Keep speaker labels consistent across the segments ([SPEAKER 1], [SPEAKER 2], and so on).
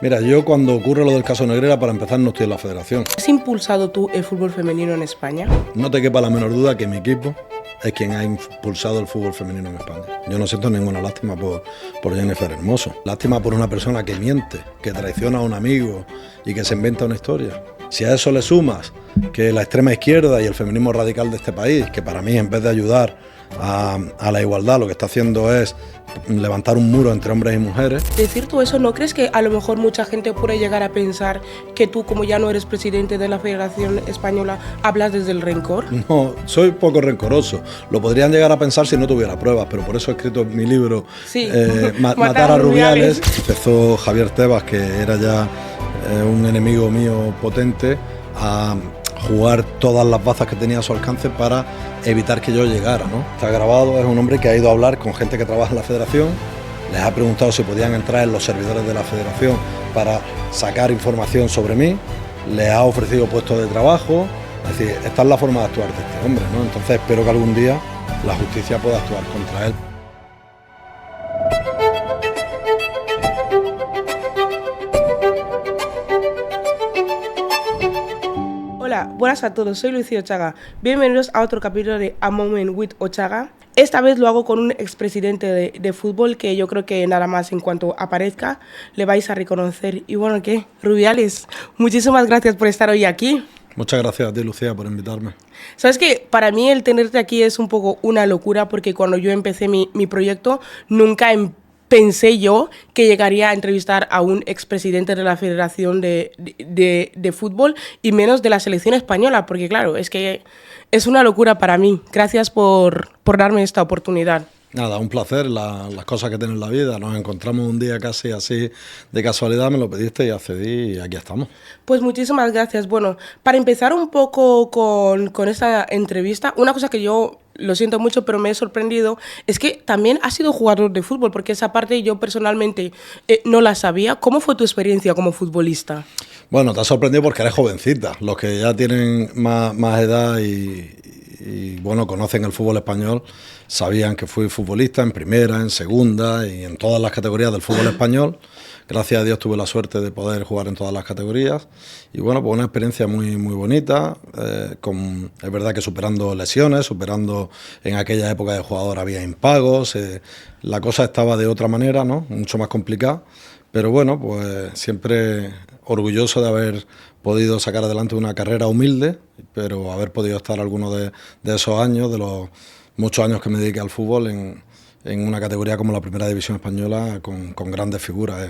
[SPEAKER 1] Mira, yo cuando ocurre lo del caso Negreira, para empezar, no estoy en la federación.
[SPEAKER 2] ¿Has impulsado tú el fútbol femenino en España?
[SPEAKER 1] No te quepa la menor duda que mi equipo es quien ha impulsado el fútbol femenino en España. Yo no siento ninguna lástima por Jennifer Hermoso. Lástima por una persona que miente, que traiciona a un amigo y que se inventa una historia. Si a eso le sumas que la extrema izquierda y el feminismo radical de este país, que para mí en vez de ayudar a la igualdad, lo que está haciendo es levantar un muro entre hombres y mujeres.
[SPEAKER 2] Decir tú eso, ¿no crees que a lo mejor mucha gente puede llegar a pensar que tú, como ya no eres presidente de la Federación Española, hablas desde el rencor?
[SPEAKER 1] No, soy poco rencoroso. Lo podrían llegar a pensar si no tuviera pruebas, pero por eso he escrito mi libro,
[SPEAKER 2] Sí.
[SPEAKER 1] Matar a Rubiales. Empezó Javier Tebas, que era ya un enemigo mío potente, a jugar todas las bazas que tenía a su alcance para evitar que yo llegara, ¿no? Está grabado, es un hombre que ha ido a hablar con gente que trabaja en la federación, les ha preguntado si podían entrar en los servidores de la federación para sacar información sobre mí, les ha ofrecido puestos de trabajo, es decir, esta es la forma de actuar de este hombre, ¿no? Entonces espero que algún día la justicia pueda actuar contra él.
[SPEAKER 2] Hola, buenas a todos, soy Lucía Ochaga. Bienvenidos a otro capítulo de A Moment with Ochaga. Esta vez lo hago con un expresidente de fútbol que yo creo que nada más en cuanto aparezca le vais a reconocer. Y bueno, ¿qué? Rubiales, muchísimas gracias por estar hoy aquí.
[SPEAKER 1] Muchas gracias a ti, Lucía, por invitarme.
[SPEAKER 2] Sabes que para mí el tenerte aquí es un poco una locura porque cuando yo empecé mi proyecto nunca pensé yo que llegaría a entrevistar a un expresidente de la Federación de Fútbol y menos de la selección española, porque claro, es que es una locura para mí. Gracias por darme esta oportunidad.
[SPEAKER 1] Nada, un placer, las cosas que tiene en la vida. Nos encontramos un día casi así de casualidad, me lo pediste y accedí y aquí estamos.
[SPEAKER 2] Pues muchísimas gracias. Bueno, para empezar un poco con esta entrevista, una cosa que yo lo siento mucho, pero me he sorprendido, es que también has sido jugador de fútbol, porque esa parte yo personalmente no la sabía. ¿Cómo fue tu experiencia como futbolista?
[SPEAKER 1] Bueno, te ha sorprendido porque eres jovencita. Los que ya tienen más edad y bueno, conocen el fútbol español, sabían que fui futbolista en primera, en segunda y en todas las categorías del fútbol español. Gracias a Dios tuve la suerte de poder jugar en todas las categorías y bueno, pues una experiencia muy bonita, es verdad que superando lesiones, superando en aquella época de jugador había impagos, la cosa estaba de otra manera, ¿no? Mucho más complicada, pero bueno, pues siempre orgulloso de haber podido sacar adelante una carrera humilde, pero haber podido estar algunos de esos años, de los muchos años que me dediqué al fútbol en una categoría como la Primera División Española con grandes figuras.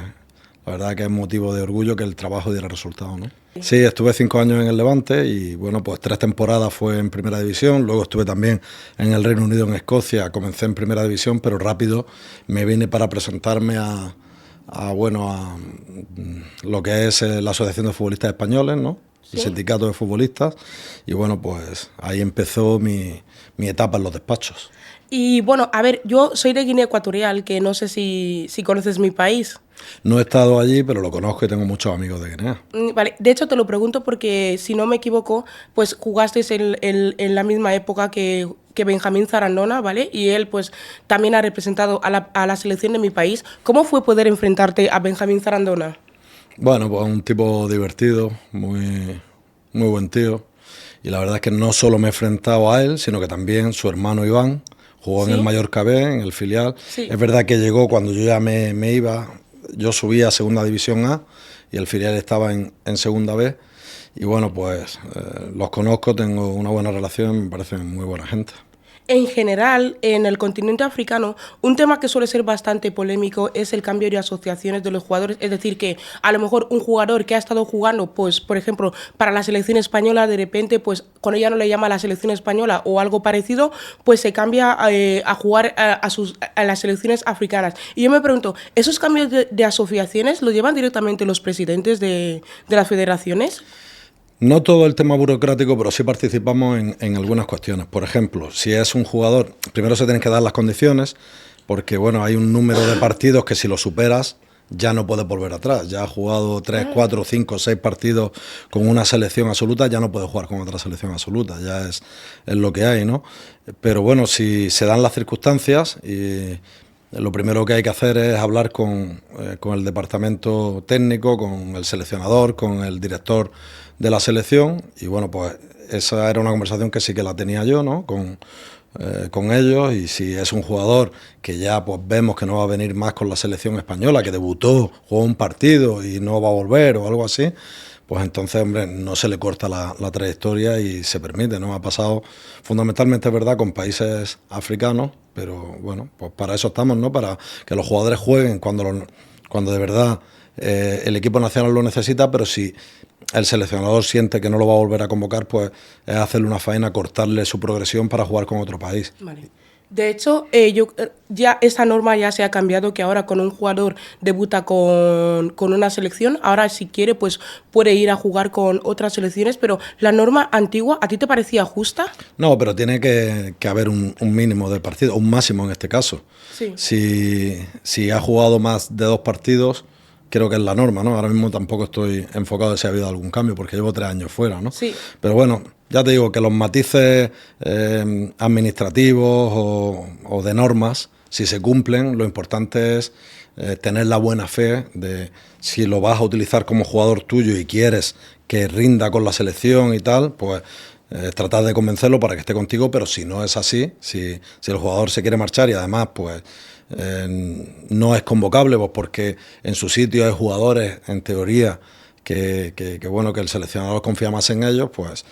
[SPEAKER 1] La verdad que es motivo de orgullo que el trabajo diera resultado, ¿no? Sí, estuve 5 años en el Levante y bueno, pues 3 temporadas fue en Primera División, luego estuve también en el Reino Unido, en Escocia, comencé en Primera División, pero rápido me vine para presentarme a lo que es la Asociación de Futbolistas Españoles, ¿no? ¿Sí? El sindicato de futbolistas, y bueno, pues ahí empezó mi etapa en los despachos.
[SPEAKER 2] Y bueno, a ver, yo soy de Guinea Ecuatorial, que no sé si conoces mi país.
[SPEAKER 1] No he estado allí, pero lo conozco y tengo muchos amigos de Guinea.
[SPEAKER 2] Vale, de hecho te lo pregunto porque, si no me equivoco, pues jugasteis en la misma época que Benjamín Zarandona, ¿vale? Y él pues también ha representado a la selección de mi país. ¿Cómo fue poder enfrentarte a Benjamín Zarandona?
[SPEAKER 1] Bueno, pues un tipo divertido, muy buen tío. Y la verdad es que no solo me he enfrentado a él, sino que también su hermano Iván jugó en el Mallorca B, en el filial. Sí. Es verdad que llegó cuando yo ya me iba, yo subí a Segunda División A y el filial estaba en Segunda B. Y bueno, pues los conozco, tengo una buena relación, me parecen muy buena gente.
[SPEAKER 2] En general, en el continente africano, un tema que suele ser bastante polémico es el cambio de asociaciones de los jugadores. Es decir, que a lo mejor un jugador que ha estado jugando, pues, por ejemplo, para la selección española, de repente, pues, cuando ya no le llama a la selección española o algo parecido, pues se cambia a jugar a las selecciones africanas. Y yo me pregunto, ¿esos cambios de asociaciones lo llevan directamente los presidentes de las federaciones?
[SPEAKER 1] No todo el tema burocrático, pero sí participamos en algunas cuestiones. Por ejemplo, si es un jugador, primero se tienen que dar las condiciones, porque bueno, hay un número de partidos que si lo superas ya no puedes volver atrás. Ya ha jugado 3, 4, 5, 6 partidos con una selección absoluta, ya no puede jugar con otra selección absoluta, ya es lo que hay, ¿no? Pero bueno, si se dan las circunstancias y lo primero que hay que hacer es hablar con el departamento técnico, con el seleccionador, con el director de la selección, y bueno, pues esa era una conversación que sí que la tenía yo, ¿no? Con ellos, y si es un jugador que ya pues vemos que no va a venir más con la selección española, que debutó, jugó un partido y no va a volver o algo así, pues entonces, hombre, no se le corta la trayectoria y se permite, ¿no? Ha pasado fundamentalmente, es verdad, con países africanos, pero bueno, pues para eso estamos, ¿no? Para que los jugadores jueguen cuando de verdad el equipo nacional lo necesita, pero si el seleccionador siente que no lo va a volver a convocar, pues es hacerle una faena, cortarle su progresión para jugar con otro país.
[SPEAKER 2] Vale. De hecho, ya esa norma ya se ha cambiado, que ahora con un jugador debuta con una selección, ahora si quiere pues puede ir a jugar con otras selecciones, pero la norma antigua, ¿a ti te parecía justa?
[SPEAKER 1] No, pero tiene que haber un mínimo de partidos, un máximo en este caso. Sí. Si ha jugado más de 2 partidos, creo que es la norma, ¿no? Ahora mismo tampoco estoy enfocado en si ha habido algún cambio, porque llevo 3 años fuera, ¿no?
[SPEAKER 2] Sí.
[SPEAKER 1] Pero bueno, ya te digo que los matices administrativos o de normas, si se cumplen, lo importante es tener la buena fe de si lo vas a utilizar como jugador tuyo y quieres que rinda con la selección y tal, pues tratar de convencerlo para que esté contigo, pero si no es así, si el jugador se quiere marchar y además pues no es convocable, pues porque en su sitio hay jugadores, en teoría, que bueno, que el seleccionador confía más en ellos, pues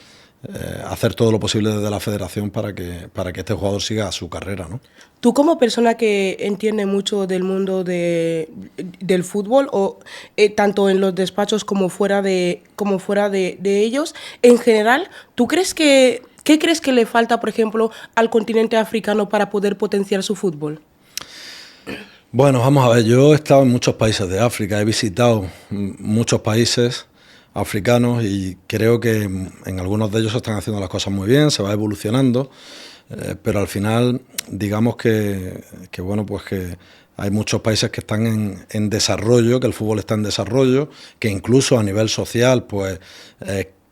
[SPEAKER 1] hacer todo lo posible desde la federación para que este jugador siga su carrera, ¿no?
[SPEAKER 2] Tú como persona que entiende mucho del mundo del fútbol, o tanto en los despachos como fuera de ellos, en general, ¿tú crees ¿qué crees que le falta, por ejemplo, al continente africano para poder potenciar su fútbol?
[SPEAKER 1] Bueno, vamos a ver, yo he estado en muchos países de África, he visitado muchos países africanos y creo que en algunos de ellos se están haciendo las cosas muy bien, se va evolucionando, pero al final digamos que bueno, pues que hay muchos países que están en desarrollo, que el fútbol está en desarrollo, que incluso a nivel social pues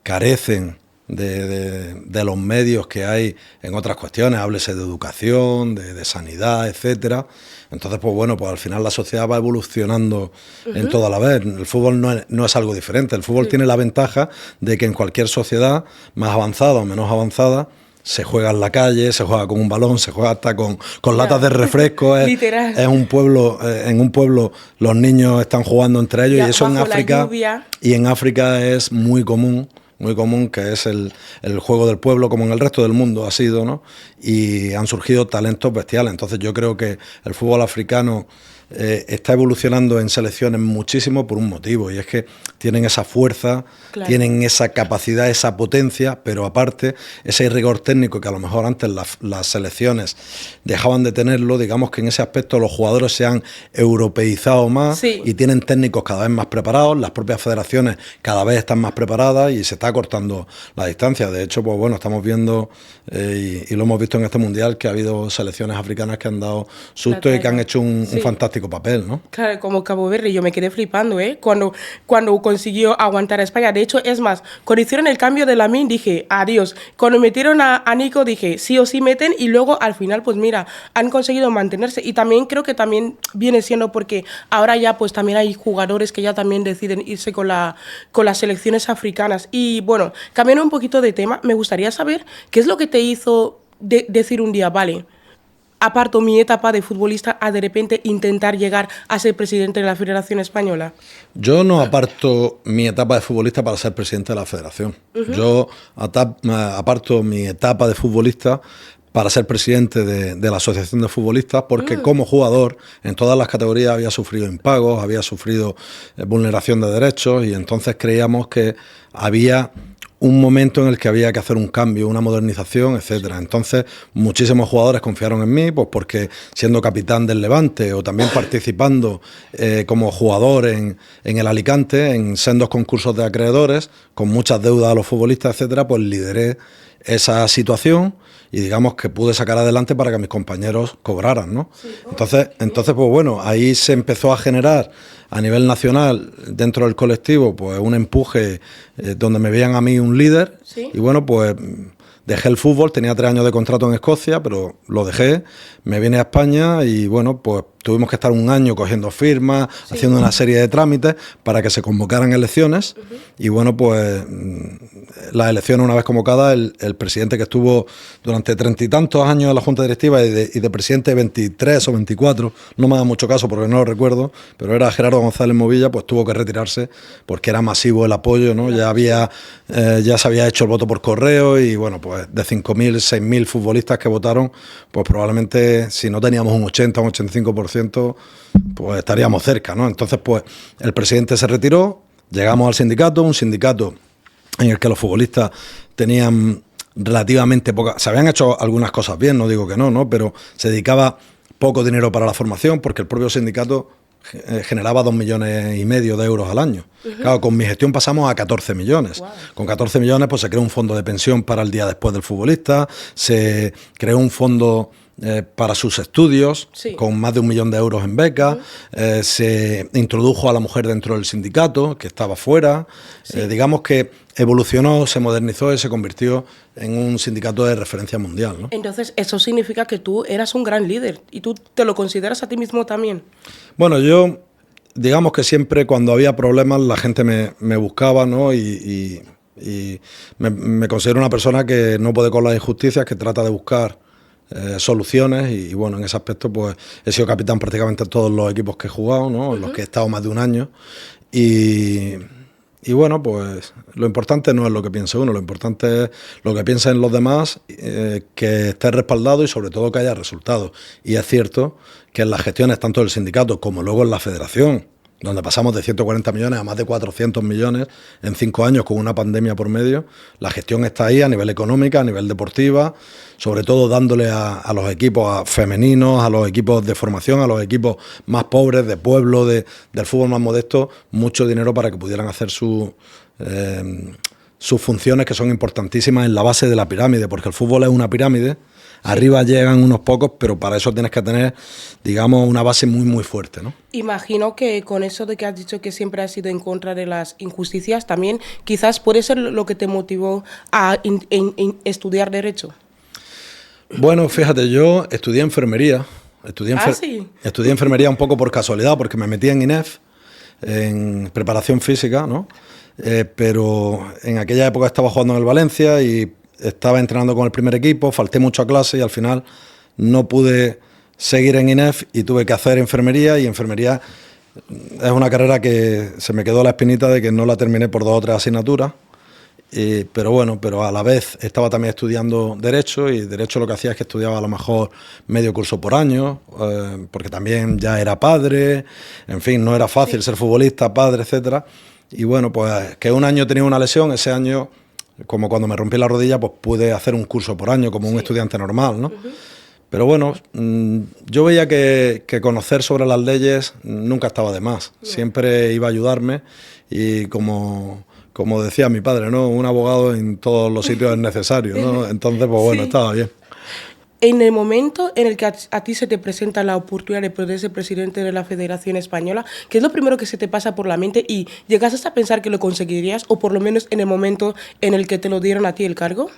[SPEAKER 1] carecen de los medios que hay en otras cuestiones, háblese de educación, de sanidad, etcétera. Entonces, pues bueno, pues al final la sociedad va evolucionando en toda la vez. El fútbol no es algo diferente. El fútbol tiene la ventaja de que en cualquier sociedad, más avanzada o menos avanzada, se juega en la calle, se juega con un balón, se juega hasta con latas de refresco.
[SPEAKER 2] Literal.
[SPEAKER 1] Es un pueblo, en un pueblo los niños están jugando entre ellos, y eso en África. Y en África es muy común, que es el juego del pueblo, como en el resto del mundo ha sido, ¿no? Y han surgido talentos bestiales. Entonces yo creo que el fútbol africano está evolucionando en selecciones muchísimo por un motivo, y es que tienen esa fuerza, claro, tienen esa capacidad, esa potencia, pero aparte ese rigor técnico que a lo mejor antes las selecciones dejaban de tenerlo. Digamos que en ese aspecto los jugadores se han europeizado más, sí, y tienen técnicos cada vez más preparados, las propias federaciones cada vez están más preparadas y se está acortando la distancia. De hecho, pues bueno, estamos viendo y lo hemos visto en este mundial, que ha habido selecciones africanas que han dado susto y que han hecho un fantástico papel, ¿no?
[SPEAKER 2] Claro, como Cabo Verde, yo me quedé flipando, cuando consiguió aguantar a España. De hecho, es más, cuando hicieron el cambio de Lamine dije, adiós. Cuando metieron a Nico dije, sí o sí meten, y luego al final, pues mira, han conseguido mantenerse. Y también creo que también viene siendo porque ahora ya pues también hay jugadores que ya también deciden irse con las selecciones africanas. Y bueno, cambiando un poquito de tema, me gustaría saber qué es lo que te hizo decir un día, vale, aparto mi etapa de futbolista a de repente intentar llegar a ser presidente de la Federación Española.
[SPEAKER 1] Yo no aparto mi etapa de futbolista para ser presidente de la Federación. Yo aparto mi etapa de futbolista para ser presidente de la Asociación de Futbolistas, porque como jugador en todas las categorías había sufrido impagos, había sufrido vulneración de derechos, y entonces creíamos que había un momento en el que había que hacer un cambio, una modernización, etcétera. Entonces, muchísimos jugadores confiaron en mí, pues porque siendo capitán del Levante o también participando como jugador en el Alicante, en sendos concursos de acreedores, con muchas deudas a los futbolistas, etcétera, pues lideré esa situación y digamos que pude sacar adelante para que mis compañeros cobraran, ¿no? Sí. Entonces, pues bueno, ahí se empezó a generar a nivel nacional, dentro del colectivo, pues un empuje donde me veían a mí un líder. ¿Sí? Y bueno, pues dejé el fútbol, tenía 3 años de contrato en Escocia, pero lo dejé, me vine a España y bueno, pues tuvimos que estar un año cogiendo firmas, haciendo una serie de trámites para que se convocaran elecciones. Y bueno, pues las elecciones una vez convocadas, el presidente que estuvo durante 30 y tantos años en la Junta Directiva y de presidente 23 o 24, no me da mucho caso porque no lo recuerdo, pero era Gerardo González Movilla, pues tuvo que retirarse porque era masivo el apoyo, ¿no? Ya se había hecho el voto por correo y bueno, pues de 5.000, 6.000 futbolistas que votaron, pues probablemente si no teníamos un 80 o un 85%, pues estaríamos cerca, ¿no? Entonces, pues el presidente se retiró, llegamos al sindicato, un sindicato en el que los futbolistas tenían relativamente poca... Se habían hecho algunas cosas bien, no digo que no, pero se dedicaba poco dinero para la formación porque el propio sindicato generaba 2,5 millones de euros al año. Claro, con mi gestión pasamos a 14 millones. Wow. Con 14 millones pues se creó un fondo de pensión para el día después del futbolista, se creó un fondo para sus estudios, con más de 1 millón de euros en becas, se introdujo a la mujer dentro del sindicato, que estaba fuera, digamos que evolucionó, se modernizó y se convirtió en un sindicato de referencia mundial, ¿no?
[SPEAKER 2] Entonces, eso significa que tú eras un gran líder, y tú te lo consideras a ti mismo también.
[SPEAKER 1] Bueno, yo, digamos que siempre cuando había problemas la gente me buscaba, ¿no? Y me considero una persona que no puede con las injusticias, que trata de buscar soluciones y bueno, en ese aspecto pues he sido capitán prácticamente en todos los equipos que he jugado, ¿no? En los que he estado más de un año y bueno, pues lo importante no es lo que piense uno, lo importante es lo que piensen los demás, que esté respaldado y sobre todo que haya resultados. Y es cierto que en las gestiones tanto del sindicato como luego en la federación, donde pasamos de 140 millones a más de 400 millones en 5 años con una pandemia por medio, la gestión está ahí a nivel económico, a nivel deportiva, sobre todo dándole a los equipos femeninos, a los equipos de formación, a los equipos más pobres, de pueblo, del fútbol más modesto, mucho dinero para que pudieran hacer sus funciones que son importantísimas en la base de la pirámide, porque el fútbol es una pirámide. Arriba llegan unos pocos, pero para eso tienes que tener, digamos, una base muy, muy fuerte, ¿no?
[SPEAKER 2] Imagino que con eso de que has dicho que siempre has ido en contra de las injusticias, también quizás puede ser lo que te motivó a estudiar Derecho.
[SPEAKER 1] Bueno, fíjate, yo estudié enfermería. Estudié enfermería un poco por casualidad, porque me metí en INEF, en preparación física, ¿no? Pero en aquella época estaba jugando en el Valencia y estaba entrenando con el primer equipo, falté mucho a clase y al final no pude seguir en INEF y tuve que hacer enfermería, y enfermería es una carrera que se me quedó la espinita de que no la terminé por 2 o 3 asignaturas, pero bueno, pero a la vez estaba también estudiando Derecho, y Derecho lo que hacía es que estudiaba a lo mejor medio curso por año, porque también ya era padre, en fin, no era fácil ser futbolista, padre, etcétera, y bueno, pues que un año tenía una lesión, ese año, como cuando me rompí la rodilla, pues pude hacer un curso por año como un estudiante normal, ¿no? Pero bueno, yo veía que conocer sobre las leyes nunca estaba de más, siempre iba a ayudarme, y como decía mi padre, ¿no? Un abogado en todos los sitios es necesario, ¿no? Entonces, pues bueno, estaba bien.
[SPEAKER 2] En el momento en el que a ti se te presenta la oportunidad de poder ser presidente de la Federación Española, ¿qué es lo primero que se te pasa por la mente y llegas hasta a pensar que lo conseguirías, o por lo menos en el momento en el que te lo dieron a ti el cargo?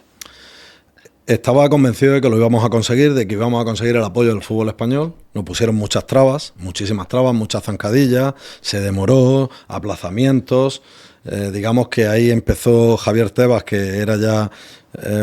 [SPEAKER 1] Estaba convencido de que lo íbamos a conseguir, de que íbamos a conseguir el apoyo del fútbol español. Nos pusieron muchas trabas, muchísimas trabas, muchas zancadillas, se demoró, aplazamientos. Digamos que ahí empezó Javier Tebas, que era ya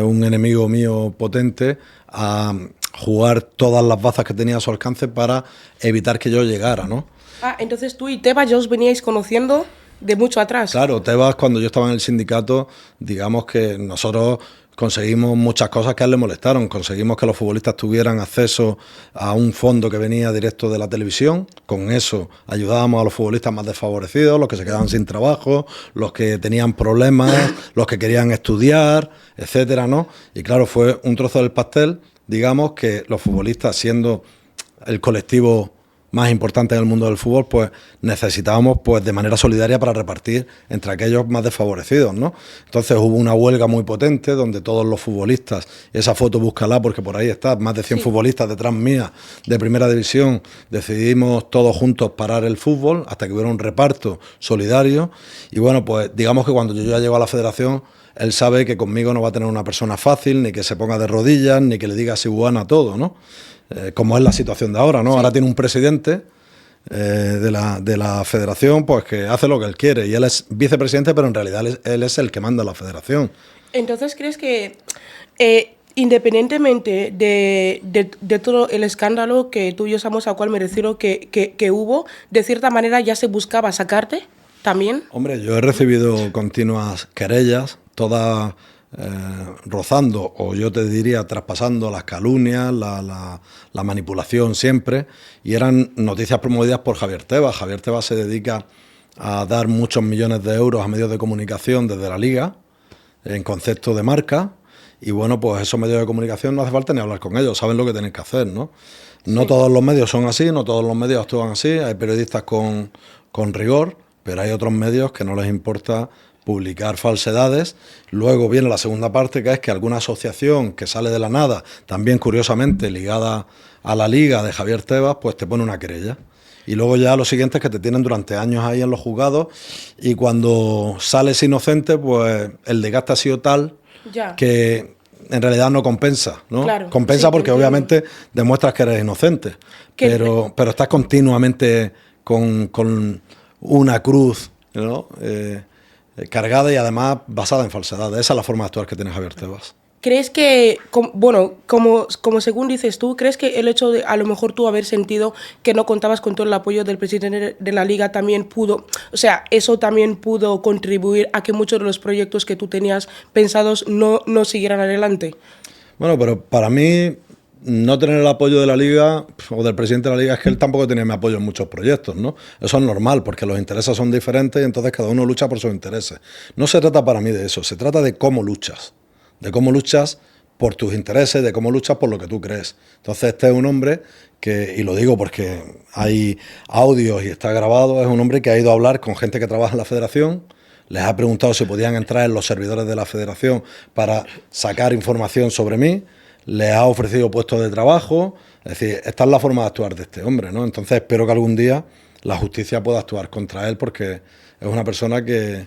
[SPEAKER 1] un enemigo mío potente, a jugar todas las bazas que tenía a su alcance para evitar que yo llegara, ¿no?
[SPEAKER 2] Ah, entonces tú y Tebas ya os veníais conociendo de mucho atrás.
[SPEAKER 1] Claro, Tebas, cuando yo estaba en el sindicato, digamos que nosotros conseguimos muchas cosas que a él le molestaron. Conseguimos que los futbolistas tuvieran acceso a un fondo que venía directo de la televisión. Con eso ayudábamos a los futbolistas más desfavorecidos, los que se quedaban sin trabajo, los que tenían problemas, los que querían estudiar, etcétera, ¿no? Y claro, fue un trozo del pastel, digamos, que los futbolistas, siendo el colectivo más importante en el mundo del fútbol, pues necesitábamos pues de manera solidaria para repartir entre aquellos más desfavorecidos, ¿no? Entonces hubo una huelga muy potente donde todos los futbolistas, esa foto búscala porque por ahí está, más de 100 futbolistas detrás mía de primera división, decidimos todos juntos parar el fútbol hasta que hubiera un reparto solidario. Y bueno, pues digamos que cuando yo ya llego a la federación, él sabe que conmigo no va a tener una persona fácil, ni que se ponga de rodillas, ni que le diga siguana a todo, ¿no? como es la situación de ahora, ¿no?
[SPEAKER 2] Sí.
[SPEAKER 1] Ahora tiene un presidente de la federación, pues que hace lo que él quiere, y él es vicepresidente, pero en realidad él es el que manda la federación.
[SPEAKER 2] Entonces, ¿crees que independientemente de todo el escándalo que tú y yo sabemos a cuál me refiero que hubo, de cierta manera ya se buscaba sacarte también?
[SPEAKER 1] Hombre, yo he recibido continuas querellas, todas rozando, o yo te diría traspasando las calumnias, la manipulación siempre, y eran noticias promovidas por Javier Tebas. Javier Tebas se dedica a dar muchos millones de euros a medios de comunicación desde la Liga, en concepto de marca, y bueno, pues esos medios de comunicación no hace falta ni hablar con ellos, saben lo que tienen que hacer, ¿no? No
[SPEAKER 2] Sí.
[SPEAKER 1] todos los medios son así, no todos los medios actúan así, hay periodistas con rigor, pero hay otros medios que no les importa publicar falsedades. Luego viene la segunda parte, que es que alguna asociación que sale de la nada, también curiosamente ligada a la Liga de Javier Tebas, pues te pone una querella. Y luego ya lo siguiente es que te tienen durante años ahí en los juzgados, y cuando sales inocente, pues el desgaste ha sido tal
[SPEAKER 2] Ya.
[SPEAKER 1] que en realidad no compensa, ¿no?
[SPEAKER 2] Claro,
[SPEAKER 1] Compensa
[SPEAKER 2] sí,
[SPEAKER 1] porque
[SPEAKER 2] entiendo.
[SPEAKER 1] obviamente demuestras que eres inocente,
[SPEAKER 2] Que-
[SPEAKER 1] pero estás continuamente con una cruz, ¿no? Cargada y además basada en falsedades. Esa es la forma de actuar que tiene Javier Tebas.
[SPEAKER 2] ¿Crees que, bueno, como según dices tú, crees que el hecho de a lo mejor tú haber sentido que no contabas con todo el apoyo del presidente de la Liga también pudo, o sea, eso también pudo contribuir a que muchos de los proyectos que tú tenías pensados no siguieran adelante?
[SPEAKER 1] Bueno, pero para mí no tener el apoyo de la Liga o del presidente de la Liga es que él tampoco tenía mi apoyo en muchos proyectos, ¿no? Eso es normal porque los intereses son diferentes y entonces cada uno lucha por sus intereses. No se trata para mí de eso, se trata de cómo luchas por tus intereses, de cómo luchas por lo que tú crees. Entonces este es un hombre que, y lo digo porque hay audios y está grabado, es un hombre que ha ido a hablar con gente que trabaja en la federación, les ha preguntado si podían entrar en los servidores de la federación para sacar información sobre mí, les ha ofrecido puestos de trabajo. Es decir, esta es la forma de actuar de este hombre, ¿no? Entonces espero que algún día la justicia pueda actuar contra él, porque es una persona que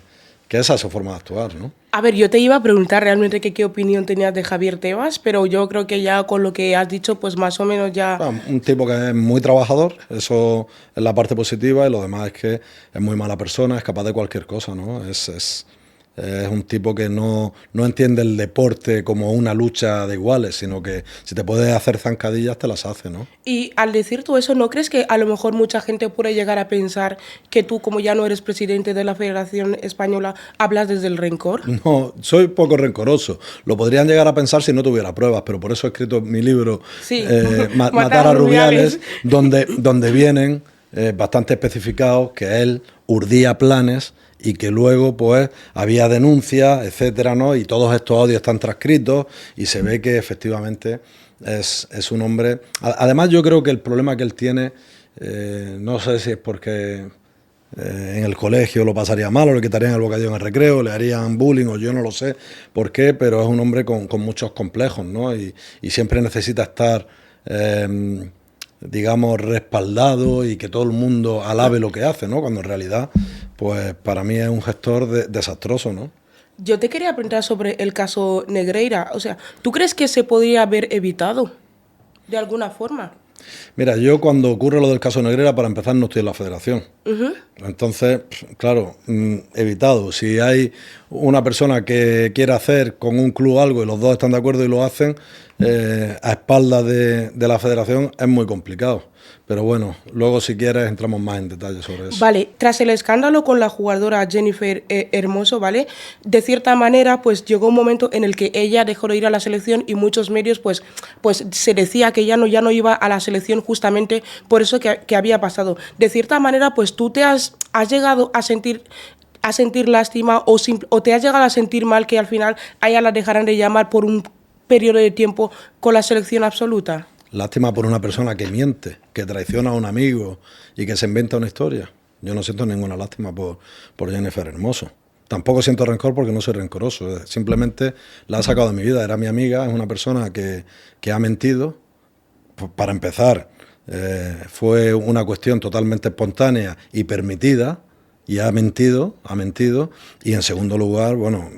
[SPEAKER 1] esa es su forma de actuar, ¿no?
[SPEAKER 2] A ver, yo te iba a preguntar realmente qué opinión tenías de Javier Tebas, pero yo creo que ya con lo que has dicho, pues más o menos ya...
[SPEAKER 1] Un tipo que es muy trabajador, eso es la parte positiva, y lo demás es que es muy mala persona, es capaz de cualquier cosa, ¿no? Es un tipo que no entiende el deporte como una lucha de iguales, sino que si te puede hacer zancadillas, te las hace, ¿no?
[SPEAKER 2] Y al decir tú eso, ¿no crees que a lo mejor mucha gente puede llegar a pensar que tú, como ya no eres presidente de la Federación Española, hablas desde el rencor?
[SPEAKER 1] No, soy poco rencoroso. Lo podrían llegar a pensar si no tuviera pruebas, pero por eso he escrito mi libro,
[SPEAKER 2] Sí.
[SPEAKER 1] Matar a Rubiales, donde vienen bastante especificados que él urdía planes y que luego pues había denuncias, etcétera, ¿no? Y todos estos audios están transcritos y se ve que efectivamente es un hombre... Además, yo creo que el problema que él tiene, no sé si es porque en el colegio lo pasaría mal, o le quitarían el bocadillo en el recreo, le harían bullying, o yo no lo sé por qué, pero es un hombre con muchos complejos, ¿no? Y siempre necesita estar, digamos, respaldado y que todo el mundo alabe lo que hace, ¿no? Cuando en realidad, pues para mí es un gestor desastroso, ¿no?
[SPEAKER 2] Yo te quería preguntar sobre el caso Negreira. O sea, ¿tú crees que se podría haber evitado de alguna forma?
[SPEAKER 1] Mira, yo cuando ocurre lo del caso Negreira, para empezar, no estoy en la federación. Entonces, claro, evitado. Si hay una persona que quiere hacer con un club algo y los dos están de acuerdo y lo hacen, a espaldas de la federación es muy complicado. Pero bueno, luego si quieres entramos más en detalle sobre eso.
[SPEAKER 2] Vale, tras el escándalo con la jugadora Jennifer Hermoso, ¿vale? De cierta manera, pues llegó un momento en el que ella dejó de ir a la selección y muchos medios, pues se decía que ya no iba a la selección justamente por eso que había pasado. De cierta manera, pues tú te has llegado a sentir lástima o te has llegado a sentir mal que al final a ella la dejaran de llamar por un periodo de tiempo con la selección absoluta.
[SPEAKER 1] Lástima por una persona que miente, que traiciona a un amigo y que se inventa una historia. Yo no siento ninguna lástima por Jennifer Hermoso. Tampoco siento rencor porque no soy rencoroso. Simplemente la ha sacado de mi vida. Era mi amiga, es una persona que ha mentido. Para empezar, fue una cuestión totalmente espontánea y permitida. y ha mentido, y en segundo lugar, bueno,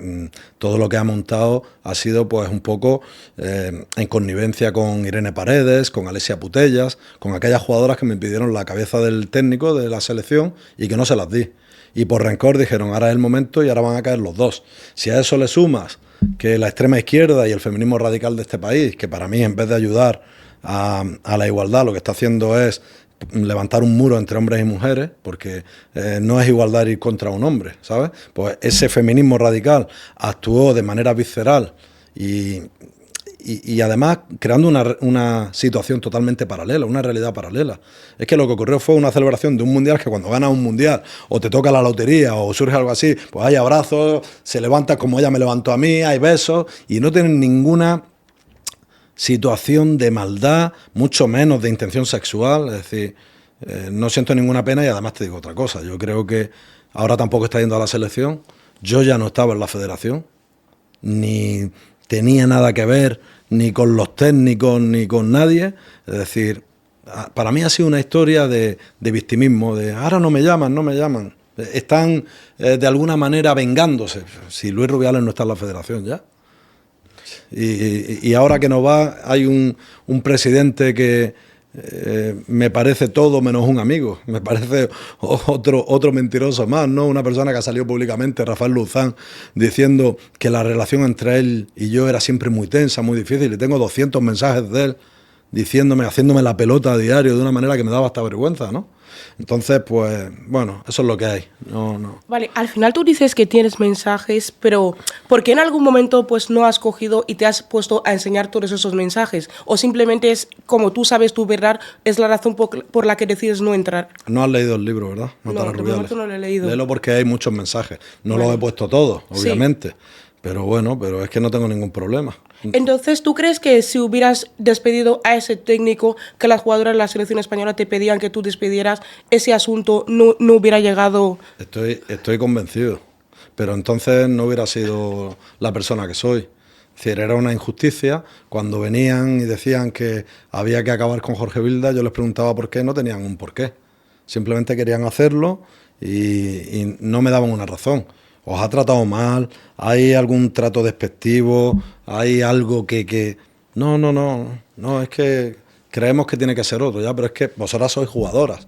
[SPEAKER 1] todo lo que ha montado ha sido pues un poco en connivencia con Irene Paredes, con Alessia Putellas, con aquellas jugadoras que me pidieron la cabeza del técnico de la selección y que no se las di. Y por rencor dijeron, ahora es el momento y ahora van a caer los dos. Si a eso le sumas que la extrema izquierda y el feminismo radical de este país, que para mí en vez de ayudar a la igualdad lo que está haciendo es levantar un muro entre hombres y mujeres, porque no es igualdad ir contra un hombre, ¿sabes? Pues ese feminismo radical actuó de manera visceral y además creando una situación totalmente paralela, una realidad paralela. Es que lo que ocurrió fue una celebración de un mundial que cuando ganas un mundial o te toca la lotería o surge algo así, pues hay abrazos, se levantan como ella me levantó a mí, hay besos y no tienen ninguna situación de maldad, mucho menos de intención sexual. Es decir, no siento ninguna pena y además te digo otra cosa. Yo creo que ahora tampoco está yendo a la selección. Yo ya no estaba en la federación, ni tenía nada que ver ni con los técnicos ni con nadie. Es decir, para mí ha sido una historia de victimismo, de ahora no me llaman. Están de alguna manera vengándose. Si Luis Rubiales no está en la federación ya. Y ahora que no va, hay un presidente que me parece todo menos un amigo. Me parece otro mentiroso más, ¿no? Una persona que ha salido públicamente, Rafael Luzán, diciendo que la relación entre él y yo era siempre muy tensa, muy difícil. Y tengo 200 mensajes de él diciéndome, haciéndome la pelota a diario de una manera que me daba hasta vergüenza, ¿no? Entonces, pues, bueno, eso es lo que hay. No.
[SPEAKER 2] Vale, al final tú dices que tienes mensajes, pero ¿por qué en algún momento pues no has cogido y te has puesto a enseñar todos esos mensajes? ¿O simplemente es, como tú sabes tu verdad, es la razón por la que decides no entrar?
[SPEAKER 1] No has leído el libro, ¿verdad?
[SPEAKER 2] No, de momento no lo he leído.
[SPEAKER 1] Léelo porque hay muchos mensajes. No los he puesto todos, obviamente. Sí. Pero bueno, pero es que no tengo ningún problema.
[SPEAKER 2] Entonces, ¿tú crees que si hubieras despedido a ese técnico que las jugadoras de la selección española te pedían que tú despidieras, ese asunto no hubiera llegado?
[SPEAKER 1] Estoy convencido, pero entonces no hubiera sido la persona que soy. Es decir, era una injusticia. Cuando venían y decían que había que acabar con Jorge Vilda, yo les preguntaba por qué, no tenían un porqué. Simplemente querían hacerlo y no me daban una razón. Os ha tratado mal, hay algún trato despectivo, hay algo que... No, es que creemos que tiene que ser otro, ya, pero es que vosotras sois jugadoras.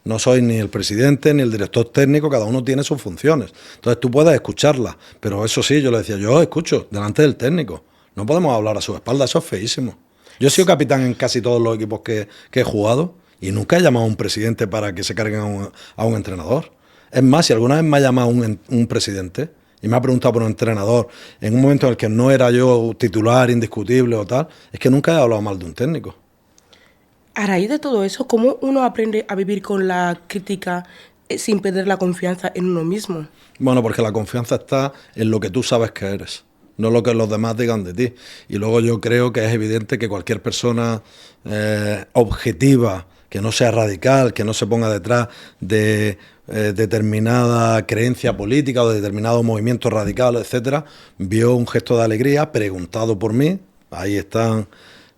[SPEAKER 1] No sois ni el presidente ni el director técnico, cada uno tiene sus funciones. Entonces tú puedes escucharla, pero eso sí, yo le decía, yo escucho delante del técnico. No podemos hablar a su espalda, eso es feísimo. Yo he sido capitán en casi todos los equipos que he jugado y nunca he llamado a un presidente para que se carguen a un entrenador. Es más, si alguna vez me ha llamado un presidente y me ha preguntado por un entrenador en un momento en el que no era yo titular, indiscutible o tal, es que nunca he hablado mal de un técnico.
[SPEAKER 2] A raíz de todo eso, ¿cómo uno aprende a vivir con la crítica sin perder la confianza en uno mismo?
[SPEAKER 1] Bueno, porque la confianza está en lo que tú sabes que eres, no lo que los demás digan de ti. Y luego yo creo que es evidente que cualquier persona objetiva, que no sea radical, que no se ponga detrás de determinada creencia política o de determinado movimiento radical, etcétera, vio un gesto de alegría preguntado por mí. Ahí están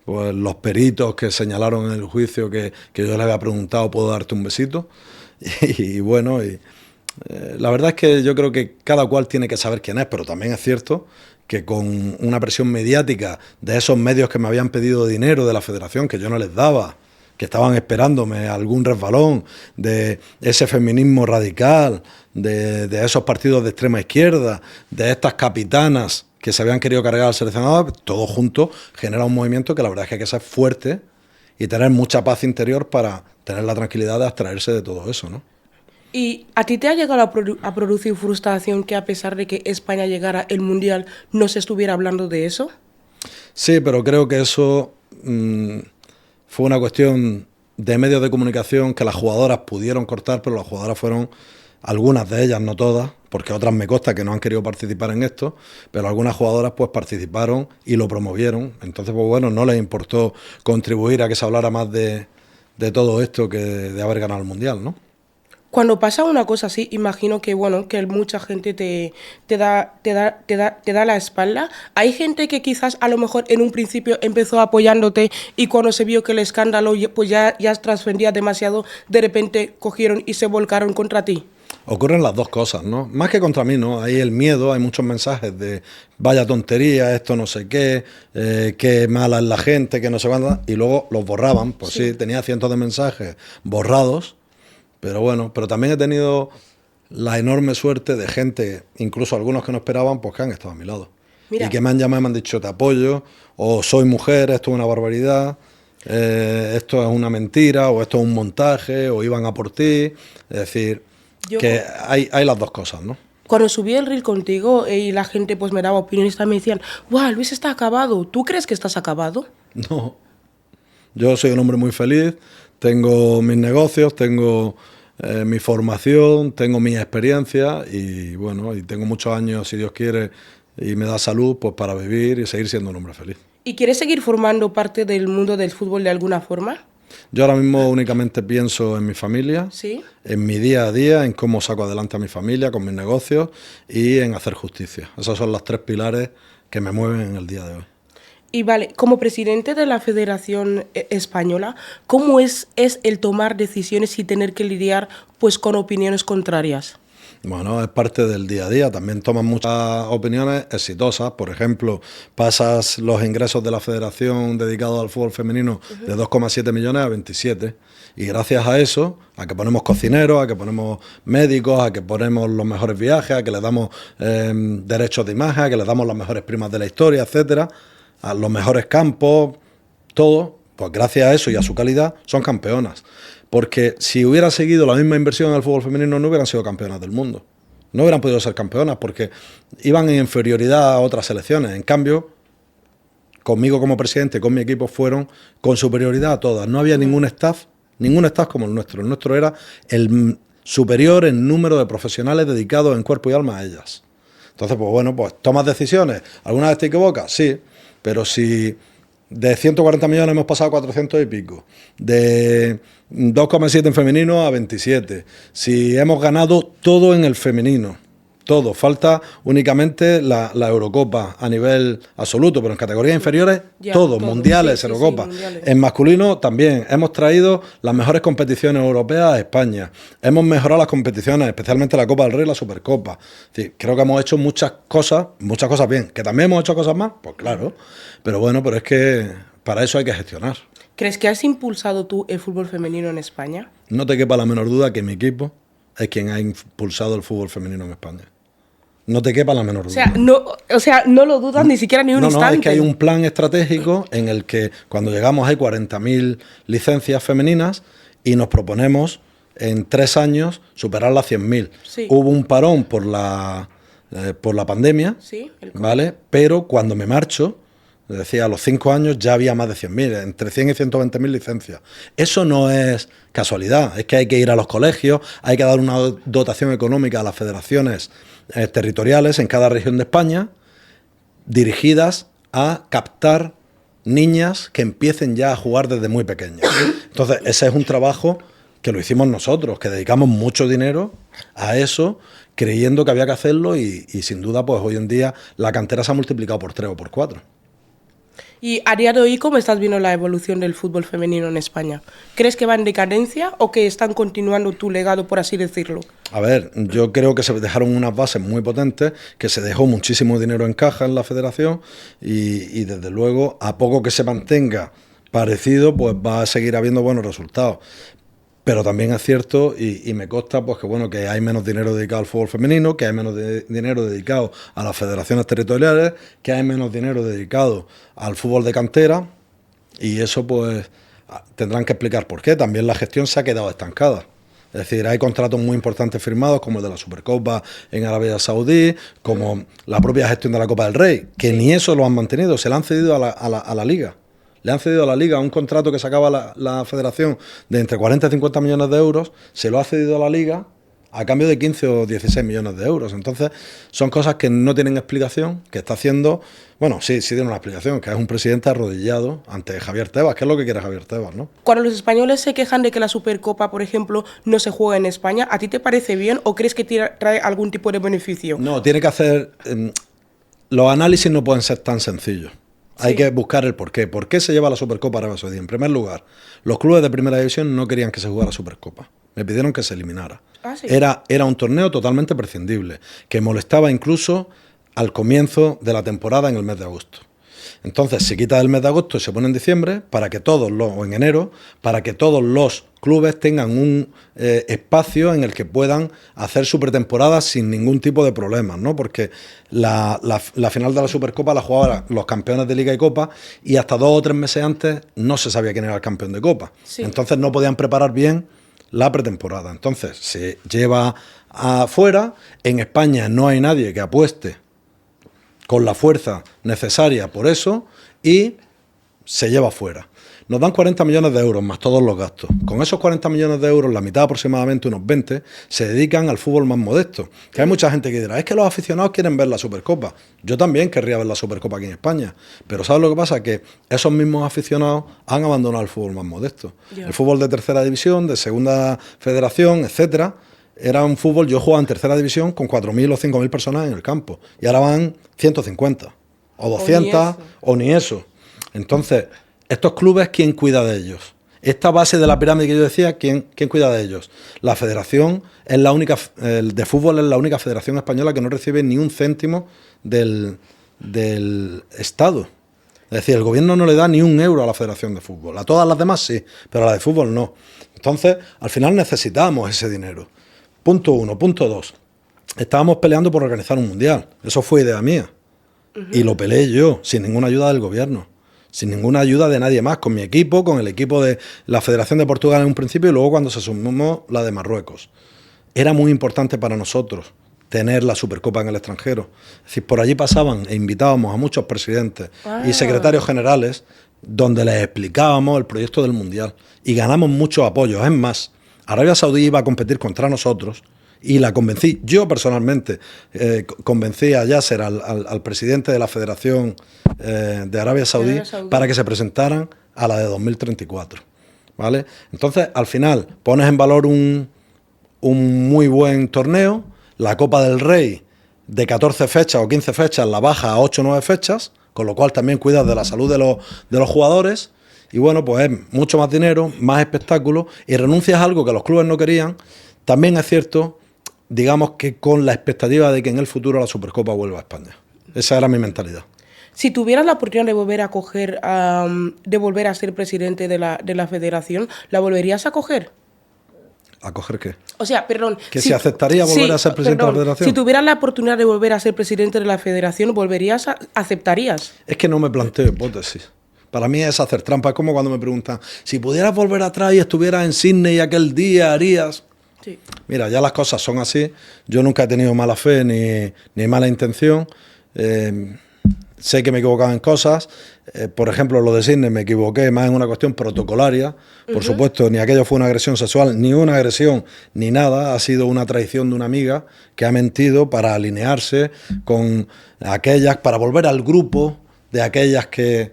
[SPEAKER 1] pues, los peritos que señalaron en el juicio que yo les había preguntado, ¿puedo darte un besito? Y bueno, la verdad es que yo creo que cada cual tiene que saber quién es, pero también es cierto que con una presión mediática de esos medios que me habían pedido dinero de la federación, que yo no les daba, que estaban esperándome algún resbalón, de ese feminismo radical, de esos partidos de extrema izquierda, de estas capitanas que se habían querido cargar al seleccionador, todo junto genera un movimiento que la verdad es que hay que ser fuerte y tener mucha paz interior para tener la tranquilidad de abstraerse de todo eso, ¿no?
[SPEAKER 2] ¿Y a ti te ha llegado a producir frustración que a pesar de que España llegara el Mundial no se estuviera hablando de eso?
[SPEAKER 1] Sí, pero creo que eso... fue una cuestión de medios de comunicación que las jugadoras pudieron cortar, pero las jugadoras fueron, algunas de ellas, no todas, porque otras me consta que no han querido participar en esto, pero algunas jugadoras pues participaron y lo promovieron. Entonces, pues bueno, no les importó contribuir a que se hablara más de todo esto que de haber ganado el Mundial, ¿no?
[SPEAKER 2] Cuando pasa una cosa así, imagino que bueno, que mucha gente te da la espalda. Hay gente que quizás a lo mejor en un principio empezó apoyándote y cuando se vio que el escándalo pues ya trascendía demasiado, de repente cogieron y se volcaron contra ti.
[SPEAKER 1] Ocurren las dos cosas, ¿no? Más que contra mí, ¿no? Hay el miedo, hay muchos mensajes de vaya tontería, esto no sé qué mala es la gente, que no sé cuándo, y luego los borraban. Pues sí, tenía cientos de mensajes borrados, pero bueno, pero también he tenido la enorme suerte de gente, incluso algunos que no esperaban, pues que han estado a mi lado.
[SPEAKER 2] Mira.
[SPEAKER 1] Y que me han llamado y me han dicho te apoyo, o soy mujer, esto es una barbaridad, esto es una mentira, o esto es un montaje, o iban a por ti. Es decir, que hay las dos cosas, ¿no?
[SPEAKER 2] Cuando subí el reel contigo y la gente pues me daba opiniones, también me decían, ¡guau, Luis está acabado! ¿Tú crees que estás acabado?
[SPEAKER 1] No, yo soy un hombre muy feliz, tengo mis negocios, tengo mi formación, tengo mi experiencia y bueno, y tengo muchos años, si Dios quiere, y me da salud, pues para vivir y seguir siendo un hombre feliz.
[SPEAKER 2] ¿Y quieres seguir formando parte del mundo del fútbol de alguna forma?
[SPEAKER 1] Yo ahora mismo únicamente pienso en mi familia,
[SPEAKER 2] ¿Sí?
[SPEAKER 1] en mi día a día, en cómo saco adelante a mi familia con mis negocios y en hacer justicia. Esos son los 3 pilares que me mueven en el día de hoy.
[SPEAKER 2] Y vale, como presidente de la Federación Española, ¿cómo es el tomar decisiones y tener que lidiar pues con opiniones contrarias?
[SPEAKER 1] Bueno, es parte del día a día. También toman muchas opiniones exitosas. Por ejemplo, pasas los ingresos de la federación dedicados al fútbol femenino de 2,7 millones a 27. Y gracias a eso, a que ponemos cocineros, a que ponemos médicos, a que ponemos los mejores viajes, a que les damos derechos de imagen, a que les damos las mejores primas de la historia, etcétera, a los mejores campos, todo, pues gracias a eso y a su calidad, son campeonas. Porque si hubieran seguido la misma inversión en el fútbol femenino no hubieran sido campeonas del mundo. No hubieran podido ser campeonas porque iban en inferioridad a otras selecciones. En cambio, conmigo como presidente, con mi equipo, fueron con superioridad a todas. No había ningún staff como el nuestro. El nuestro era el superior en número de profesionales dedicados en cuerpo y alma a ellas. Entonces, pues bueno, pues tomas decisiones. ¿Alguna vez te equivocas? Sí, pero si de 140 millones hemos pasado a 400 y pico, de 2,7 en femenino a 27, si hemos ganado todo en el femenino, todo, falta únicamente la Eurocopa a nivel absoluto, pero en categorías inferiores, todo, mundiales, Eurocopa. Sí, mundiales. En masculino también, hemos traído las mejores competiciones europeas a España, hemos mejorado las competiciones, especialmente la Copa del Rey y la Supercopa. Sí, creo que hemos hecho muchas cosas bien, que también hemos hecho cosas más, pues claro, pero bueno, pero es que para eso hay que gestionar.
[SPEAKER 2] ¿Crees que has impulsado tú el fútbol femenino en España?
[SPEAKER 1] No te quepa la menor duda que mi equipo es quien ha impulsado el fútbol femenino en España. No te quepa la menor duda.
[SPEAKER 2] O sea, no lo dudas ni siquiera ni un instante.
[SPEAKER 1] No, es que hay un plan estratégico en el que cuando llegamos hay 40.000 licencias femeninas y nos proponemos en 3 años superar las 100.000. Sí. Hubo un parón por la pandemia, sí, ¿vale? Pero cuando me marcho, es decir, a los 5 años ya había más de 100.000, entre 100 y 120.000 licencias. Eso no es casualidad, es que hay que ir a los colegios, hay que dar una dotación económica a las federaciones territoriales en cada región de España, dirigidas a captar niñas que empiecen ya a jugar desde muy pequeñas. Entonces, ese es un trabajo que lo hicimos nosotros, que dedicamos mucho dinero a eso, creyendo que había que hacerlo y sin duda, pues hoy en día la cantera se ha multiplicado por 3 o por 4.
[SPEAKER 2] Y a día de hoy, ¿cómo estás viendo la evolución del fútbol femenino en España? ¿Crees que va en decadencia o que están continuando tu legado, por así decirlo?
[SPEAKER 1] A ver, yo creo que se dejaron unas bases muy potentes, que se dejó muchísimo dinero en caja en la federación y desde luego, a poco que se mantenga parecido, pues va a seguir habiendo buenos resultados. Pero también es cierto, y me consta pues que bueno, que hay menos dinero dedicado al fútbol femenino, que hay menos dinero dedicado a las federaciones territoriales, que hay menos dinero dedicado al fútbol de cantera, y eso pues tendrán que explicar por qué. También la gestión se ha quedado estancada. Es decir, hay contratos muy importantes firmados, como el de la Supercopa en Arabia Saudí, como la propia gestión de la Copa del Rey, que ni eso lo han mantenido, se la han cedido a la Liga. Le han cedido a la Liga un contrato que sacaba la federación de entre 40 y 50 millones de euros, se lo ha cedido a la Liga a cambio de 15 o 16 millones de euros. Entonces, son cosas que no tienen explicación, que está haciendo, bueno, sí tiene una explicación, que es un presidente arrodillado ante Javier Tebas, que es lo que quiere Javier Tebas, ¿no?
[SPEAKER 2] Cuando los españoles se quejan de que la Supercopa, por ejemplo, no se juega en España, ¿a ti te parece bien o crees que trae algún tipo de beneficio?
[SPEAKER 1] No, tiene que hacer... los análisis no pueden ser tan sencillos. Hay que buscar el porqué. ¿Por qué se lleva la Supercopa a Arabia Saudí? En primer lugar, los clubes de primera división no querían que se jugara Supercopa, me pidieron que se eliminara.
[SPEAKER 2] Sí.
[SPEAKER 1] Era un torneo totalmente prescindible, que molestaba incluso al comienzo de la temporada en el mes de agosto. Entonces se quita el mes de agosto y se pone en diciembre o en enero, para que todos los clubes tengan un espacio en el que puedan hacer su pretemporada sin ningún tipo de problemas, ¿no? Porque la final de la Supercopa la jugaban los campeones de Liga y Copa, y hasta 2 o 3 meses antes no se sabía quién era el campeón de Copa. Sí. Entonces no podían preparar bien la pretemporada. Entonces se lleva afuera. En España no hay nadie que apueste con la fuerza necesaria por eso, y se lleva fuera. Nos dan 40 millones de euros más todos los gastos. Con esos 40 millones de euros, la mitad aproximadamente, unos 20, se dedican al fútbol más modesto. Que hay mucha gente que dirá, es que los aficionados quieren ver la Supercopa. Yo también querría ver la Supercopa aquí en España. Pero ¿sabes lo que pasa? Que esos mismos aficionados han abandonado el fútbol más modesto. El fútbol de tercera división, de segunda federación, etcétera. Era un fútbol, yo jugaba en tercera división con 4.000 o 5.000 personas en el campo. Y ahora van 150 o 200 o ni eso. Entonces, estos clubes, ¿quién cuida de ellos? Esta base de la pirámide que yo decía, ¿quién cuida de ellos? La federación es la única, el de fútbol es la única federación española que no recibe ni un céntimo del Estado. Es decir, el gobierno no le da ni un euro a la federación de fútbol. A todas las demás sí, pero a la de fútbol no. Entonces, al final necesitamos ese dinero. Punto 1. Punto 2. Estábamos peleando por organizar un mundial. Eso fue idea mía. Y lo peleé yo, sin ninguna ayuda del gobierno. Sin ninguna ayuda de nadie más. Con mi equipo, con el equipo de la Federación de Portugal en un principio, y luego cuando se sumó la de Marruecos. Era muy importante para nosotros tener la Supercopa en el extranjero. Es decir, por allí pasaban e invitábamos a muchos presidentes y secretarios generales, donde les explicábamos el proyecto del mundial. Y ganamos muchos apoyos. Es más, Arabia Saudí iba a competir contra nosotros y la convencí, yo personalmente, convencí a Yasser, al presidente de la Federación de Arabia Saudí, para que se presentaran a la de 2034. ¿Vale? Entonces, al final, pones en valor un muy buen torneo, la Copa del Rey de 14 fechas o 15 fechas la baja a 8 o 9 fechas, con lo cual también cuidas de la salud de los jugadores. Y bueno, pues es mucho más dinero, más espectáculo, y renuncias a algo que los clubes no querían. También es cierto, digamos que con la expectativa de que en el futuro la Supercopa vuelva a España. Esa era mi mentalidad.
[SPEAKER 2] Si tuvieras la oportunidad de volver a coger, de volver a ser presidente de la federación, ¿la volverías a coger?
[SPEAKER 1] ¿A coger qué?
[SPEAKER 2] O sea, perdón.
[SPEAKER 1] ¿Que si aceptaría volver a ser presidente de la federación?
[SPEAKER 2] Si tuvieras la oportunidad de volver a ser presidente de la federación, ¿aceptarías?
[SPEAKER 1] Es que no me planteo hipótesis. Para mí es hacer trampa. Es como cuando me preguntan, si pudieras volver atrás y estuvieras en Sydney aquel día, ¿harías? Sí. Mira, ya las cosas son así. Yo nunca he tenido mala fe ni mala intención. Sé que me he equivocado en cosas. Por ejemplo, lo de Sydney me equivoqué más en una cuestión protocolaria. Por supuesto, ni aquello fue una agresión sexual, ni una agresión, ni nada. Ha sido una traición de una amiga que ha mentido para alinearse con aquellas, para volver al grupo de aquellas que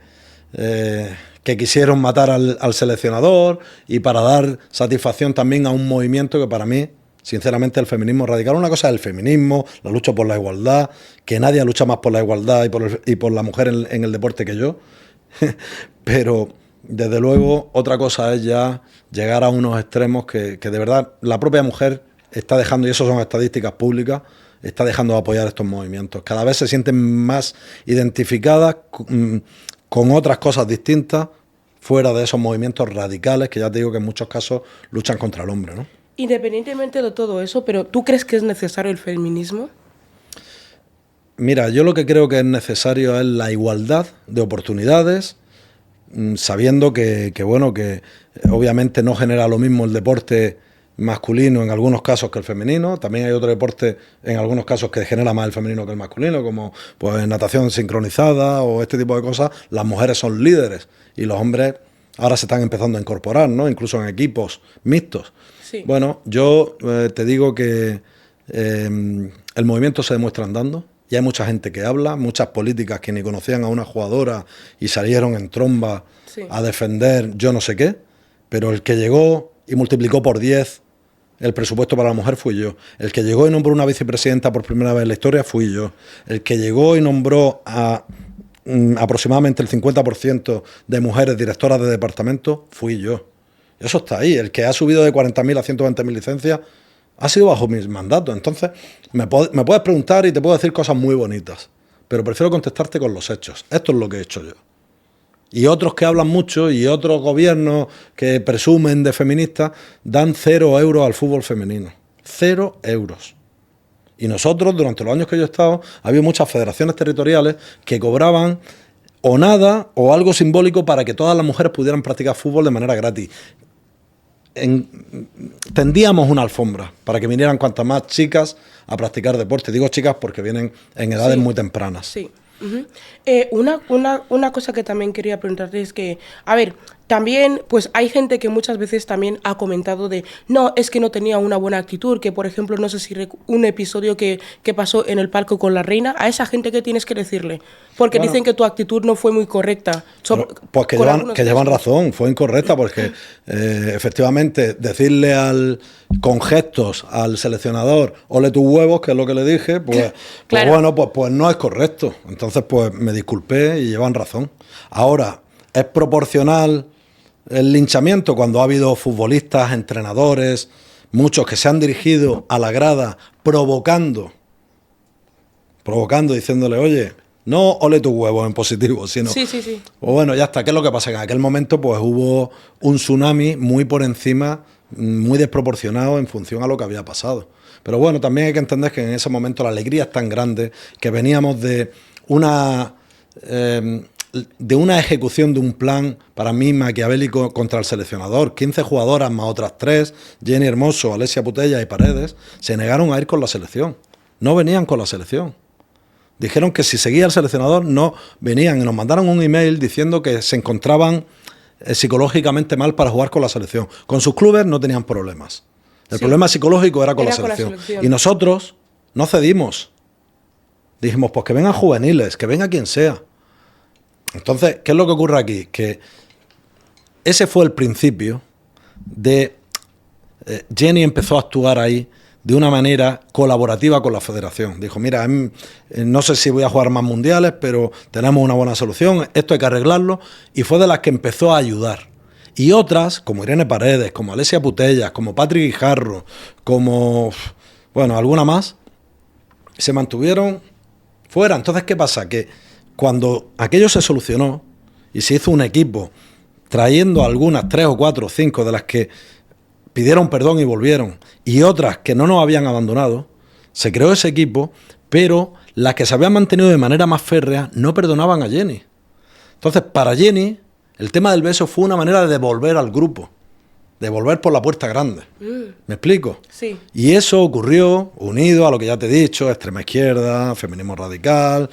[SPEAKER 1] quisieron matar al seleccionador, y para dar satisfacción también a un movimiento que para mí, sinceramente, el feminismo radical. Una cosa es el feminismo, la lucha por la igualdad, que nadie lucha más por la igualdad y por la mujer en el deporte que yo, pero desde luego otra cosa es ya llegar a unos extremos que de verdad la propia mujer está dejando, y eso son estadísticas públicas, está dejando de apoyar estos movimientos. Cada vez se sienten más identificadas con otras cosas distintas fuera de esos movimientos radicales que ya te digo que en muchos casos luchan contra el hombre, ¿no?
[SPEAKER 2] Independientemente de todo eso, pero ¿tú crees que es necesario el feminismo?
[SPEAKER 1] Mira, yo lo que creo que es necesario es la igualdad de oportunidades, sabiendo que obviamente no genera lo mismo el deporte masculino en algunos casos que el femenino. También hay otro deporte en algunos casos que genera más el femenino que el masculino, como pues natación sincronizada o este tipo de cosas. Las mujeres son líderes y los hombres ahora se están empezando a incorporar, ¿no? Incluso en equipos mixtos. Sí. Bueno, yo te digo que el movimiento se demuestra andando. Y hay mucha gente que habla, muchas políticas que ni conocían a una jugadora y salieron en tromba a defender yo no sé qué, pero el que llegó y multiplicó por 10 el presupuesto para la mujer fui yo. El que llegó y nombró una vicepresidenta por primera vez en la historia fui yo. El que llegó y nombró a aproximadamente el 50% de mujeres directoras de departamento fui yo. Eso está ahí. El que ha subido de 40.000 a 120.000 licencias ha sido bajo mis mandatos. Entonces, me puedes preguntar y te puedo decir cosas muy bonitas, pero prefiero contestarte con los hechos. Esto es lo que he hecho yo. Y otros que hablan mucho y otros gobiernos que presumen de feministas dan 0 euros al fútbol femenino. 0 euros. Y nosotros, durante los años que yo he estado, ha habido muchas federaciones territoriales que cobraban o nada o algo simbólico para que todas las mujeres pudieran practicar fútbol de manera gratis. Tendíamos una alfombra para que vinieran cuantas más chicas a practicar deporte. Digo chicas porque vienen en edades muy tempranas.
[SPEAKER 2] Sí. Uh-huh. Una cosa que también quería preguntarte es que, a ver, también pues hay gente que muchas veces también ha comentado de no, es que no tenía una buena actitud, que por ejemplo, no sé si un episodio que pasó en el palco con la reina, a esa gente ¿qué tienes que decirle? Porque dicen que tu actitud no fue muy correcta.
[SPEAKER 1] Pues que llevan razón, fue incorrecta porque efectivamente decirle con gestos al seleccionador ole tus huevos, que es lo que le dije, pues bueno, pues no es correcto. Entonces pues me disculpé y llevan razón. Ahora, ¿es proporcional el linchamiento cuando ha habido futbolistas, entrenadores, muchos que se han dirigido a la grada provocando, diciéndole, oye, no ole tus huevos en positivo, sino...
[SPEAKER 2] Sí.
[SPEAKER 1] Pues bueno, ya está. ¿Qué es lo que pasa? Que en aquel momento pues hubo un tsunami muy por encima, muy desproporcionado en función a lo que había pasado. Pero bueno, también hay que entender que en ese momento la alegría es tan grande que veníamos de una ejecución de un plan, para mí, maquiavélico contra el seleccionador. 15 jugadoras más otras 3, Jenny Hermoso, Alessia Putellas y Paredes, se negaron a ir con la selección. No venían con la selección. Dijeron que si seguía el seleccionador no venían y nos mandaron un email diciendo que se encontraban psicológicamente mal para jugar con la selección. Con sus clubes no tenían problemas. El problema psicológico era con la selección. Y nosotros no cedimos. Dijimos, pues que vengan juveniles, que venga quien sea. Entonces, ¿qué es lo que ocurre aquí? Que ese fue el principio de... Jenny empezó a actuar ahí de una manera colaborativa con la federación. Dijo, mira, no sé si voy a jugar más mundiales, pero tenemos una buena solución, esto hay que arreglarlo, y fue de las que empezó a ayudar. Y otras, como Irene Paredes, como Alessia Putellas, como Patrick Guijarro, como, bueno, alguna más, se mantuvieron fuera. Entonces, ¿qué pasa? Que cuando aquello se solucionó y se hizo un equipo trayendo a algunas 3 o 4 o 5 de las que pidieron perdón y volvieron, y otras que no nos habían abandonado, se creó ese equipo, pero las que se habían mantenido de manera más férrea no perdonaban a Jenny. Entonces, para Jenny, el tema del beso fue una manera de devolver al grupo, de volver por la puerta grande. ¿Me explico?
[SPEAKER 2] Sí.
[SPEAKER 1] Y eso ocurrió unido a lo que ya te he dicho, extrema izquierda, feminismo radical,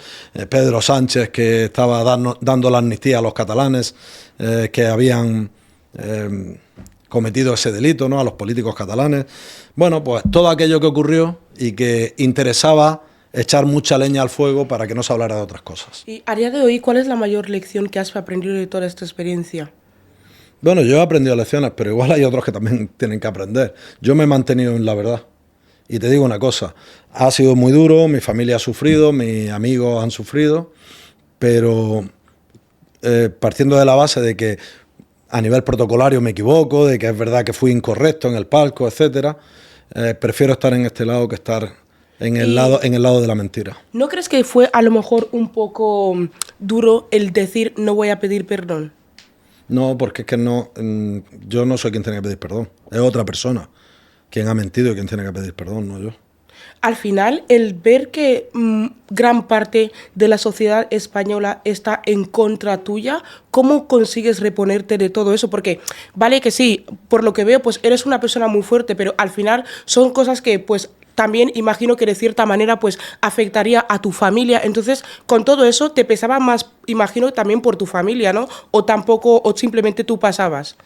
[SPEAKER 1] Pedro Sánchez, que estaba dando la amnistía a los catalanes que habían cometido ese delito, ¿no? A los políticos catalanes. Bueno, pues todo aquello que ocurrió y que interesaba echar mucha leña al fuego para que no se hablara de otras cosas.
[SPEAKER 2] Y a día de hoy, ¿cuál es la mayor lección que has aprendido de toda esta experiencia?
[SPEAKER 1] Bueno, yo he aprendido lecciones, pero igual hay otros que también tienen que aprender. Yo me he mantenido en la verdad. Y te digo una cosa, ha sido muy duro, mi familia ha sufrido, mis amigos han sufrido, pero partiendo de la base de que a nivel protocolario me equivoco, de que es verdad que fui incorrecto en el palco, etcétera, prefiero estar en este lado que estar en el lado de la mentira.
[SPEAKER 2] ¿No crees que fue a lo mejor un poco duro el decir no voy a pedir perdón?
[SPEAKER 1] No, porque es que yo no soy quien tiene que pedir perdón, es otra persona quien ha mentido y quien tiene que pedir perdón, no yo.
[SPEAKER 2] Al final, el ver que gran parte de la sociedad española está en contra tuya, ¿cómo consigues reponerte de todo eso? Porque, vale que sí, por lo que veo, pues eres una persona muy fuerte, pero al final son cosas que, pues, también imagino que de cierta manera, pues, afectaría a tu familia. Entonces, con todo eso, te pesaba más, imagino, también por tu familia, ¿no? O tampoco, o simplemente tú pasabas.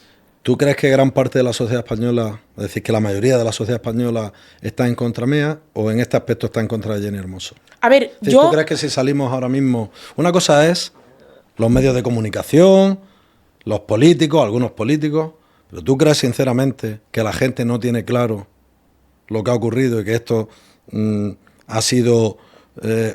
[SPEAKER 1] ¿Tú crees que gran parte de la sociedad española, es decir, que la mayoría de la sociedad española está en contra mía o en este aspecto está en contra de Jenny Hermoso?
[SPEAKER 2] A ver,
[SPEAKER 1] ¿Tú crees que si salimos ahora mismo... Una cosa es los medios de comunicación, los políticos, algunos políticos, pero ¿tú crees sinceramente que la gente no tiene claro lo que ha ocurrido y que esto ha sido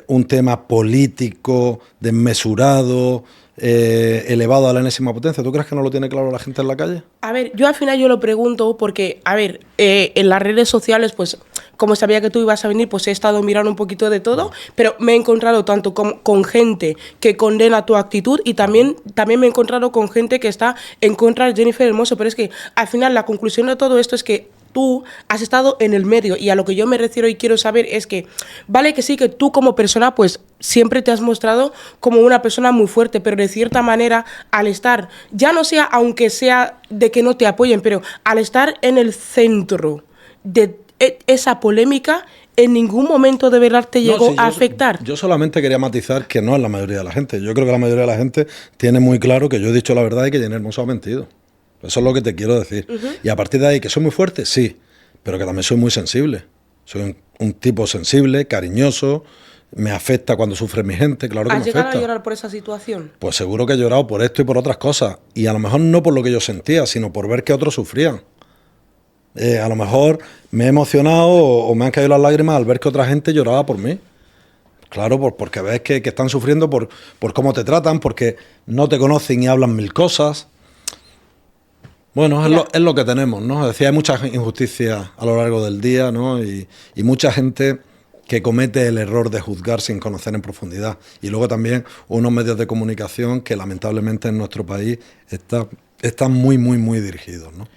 [SPEAKER 1] un tema político, desmesurado, elevado a la enésima potencia. ¿Tú crees que no lo tiene claro la gente en la calle?
[SPEAKER 2] A ver, yo al final yo lo pregunto porque, a ver, en las redes sociales, pues, como sabía que tú ibas a venir, pues he estado mirando un poquito de todo, pero me he encontrado tanto con gente que condena tu actitud y también me he encontrado con gente que está en contra de Jennifer Hermoso, pero es que al final la conclusión de todo esto es que tú has estado en el medio y a lo que yo me refiero y quiero saber es que, vale que sí, que tú como persona pues siempre te has mostrado como una persona muy fuerte, pero de cierta manera al estar, ya no sea aunque sea de que no te apoyen, pero al estar en el centro de esa polémica, en ningún momento de verdad te llegó a afectar.
[SPEAKER 1] Yo solamente quería matizar que no es la mayoría de la gente. Yo creo que la mayoría de la gente tiene muy claro que yo he dicho la verdad y que Jenny Hermoso ha mentido. Eso es lo que te quiero decir. Y a partir de ahí, ¿que soy muy fuerte? Sí, pero que también soy muy sensible. Soy un tipo sensible, cariñoso, me afecta cuando sufre mi gente, claro que me afecta. ¿Has
[SPEAKER 2] llegado a llorar por esa situación?
[SPEAKER 1] Pues seguro que he llorado por esto y por otras cosas. Y a lo mejor no por lo que yo sentía, sino por ver que otros sufrían. A lo mejor me he emocionado o me han caído las lágrimas al ver que otra gente lloraba por mí. Claro, porque ves que están sufriendo por cómo te tratan, porque no te conocen y hablan mil cosas. Bueno, es lo que tenemos, ¿no? Es decir, hay muchas injusticias a lo largo del día, ¿no? Y mucha gente que comete el error de juzgar sin conocer en profundidad. Y luego también unos medios de comunicación que lamentablemente en nuestro país están muy, muy, muy dirigidos, ¿no?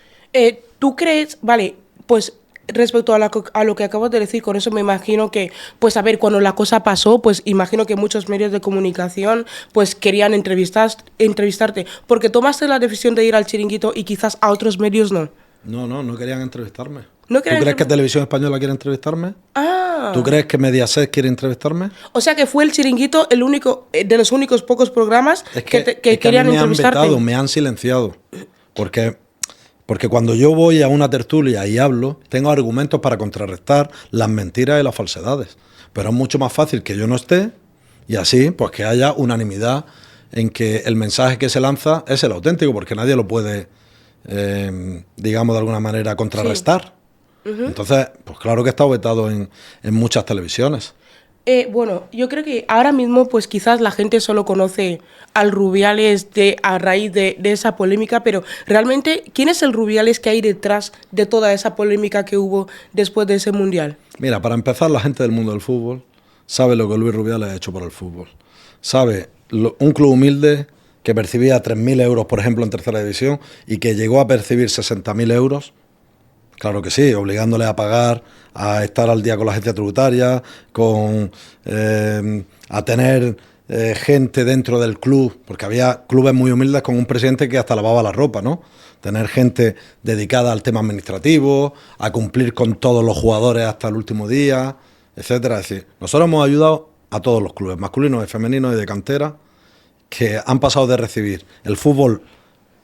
[SPEAKER 2] ¿Tú crees, vale, pues respecto a lo que acabas de decir, con eso me imagino que, pues a ver, cuando la cosa pasó, pues imagino que muchos medios de comunicación pues querían entrevistarte, porque tomaste la decisión de ir al Chiringuito y quizás a otros medios no?
[SPEAKER 1] No querían entrevistarme.
[SPEAKER 2] ¿No
[SPEAKER 1] ¿Tú crees que Televisión Española quiere entrevistarme?
[SPEAKER 2] Ah.
[SPEAKER 1] ¿Tú crees que Mediaset quiere entrevistarme?
[SPEAKER 2] O sea que fue el Chiringuito el único, de los únicos pocos programas que querían entrevistarte.
[SPEAKER 1] A mí me han silenciado, porque cuando yo voy a una tertulia y hablo, tengo argumentos para contrarrestar las mentiras y las falsedades. Pero es mucho más fácil que yo no esté y así pues que haya unanimidad en que el mensaje que se lanza es el auténtico, porque nadie lo puede, digamos de alguna manera, contrarrestar. Sí. Entonces, pues claro que he estado vetado en muchas televisiones.
[SPEAKER 2] Bueno, yo creo que ahora mismo pues quizás la gente solo conoce al Rubiales a raíz de esa polémica, pero realmente, ¿quién es el Rubiales que hay detrás de toda esa polémica que hubo después de ese Mundial?
[SPEAKER 1] Mira, para empezar, la gente del mundo del fútbol sabe lo que Luis Rubiales ha hecho por el fútbol. Sabe un club humilde que percibía 3.000 euros, por ejemplo, en tercera división y que llegó a percibir 60.000 euros. Claro que sí, obligándole a pagar, a estar al día con la agencia tributaria, a tener gente dentro del club, porque había clubes muy humildes con un presidente que hasta lavaba la ropa, ¿no? Tener gente dedicada al tema administrativo, a cumplir con todos los jugadores hasta el último día, etcétera. Es decir, nosotros hemos ayudado a todos los clubes, masculinos y femeninos y de cantera, que han pasado de recibir el fútbol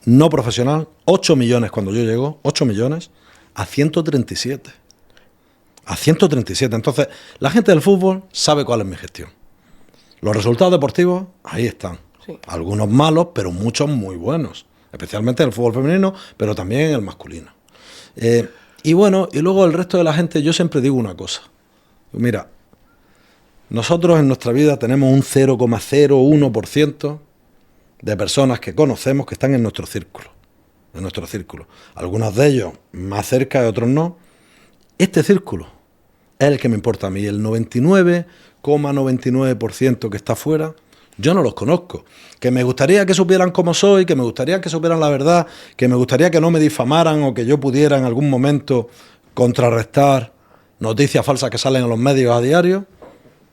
[SPEAKER 1] no profesional, 8 millones cuando yo llego, 8 millones, a 137. A 137. Entonces, la gente del fútbol sabe cuál es mi gestión. Los resultados deportivos, ahí están. Sí. Algunos malos, pero muchos muy buenos. Especialmente en el fútbol femenino, pero también en el masculino. Y bueno, y luego el resto de la gente, yo siempre digo una cosa. Mira, nosotros en nuestra vida tenemos un 0,01% de personas que conocemos que están en nuestro círculo. En nuestro círculo. Algunos de ellos más cerca y otros no. Este círculo es el que me importa a mí. El 99,99% que está fuera, yo no los conozco. Que me gustaría que supieran cómo soy, que me gustaría que supieran la verdad, que me gustaría que no me difamaran o que yo pudiera en algún momento contrarrestar noticias falsas que salen en los medios a diario.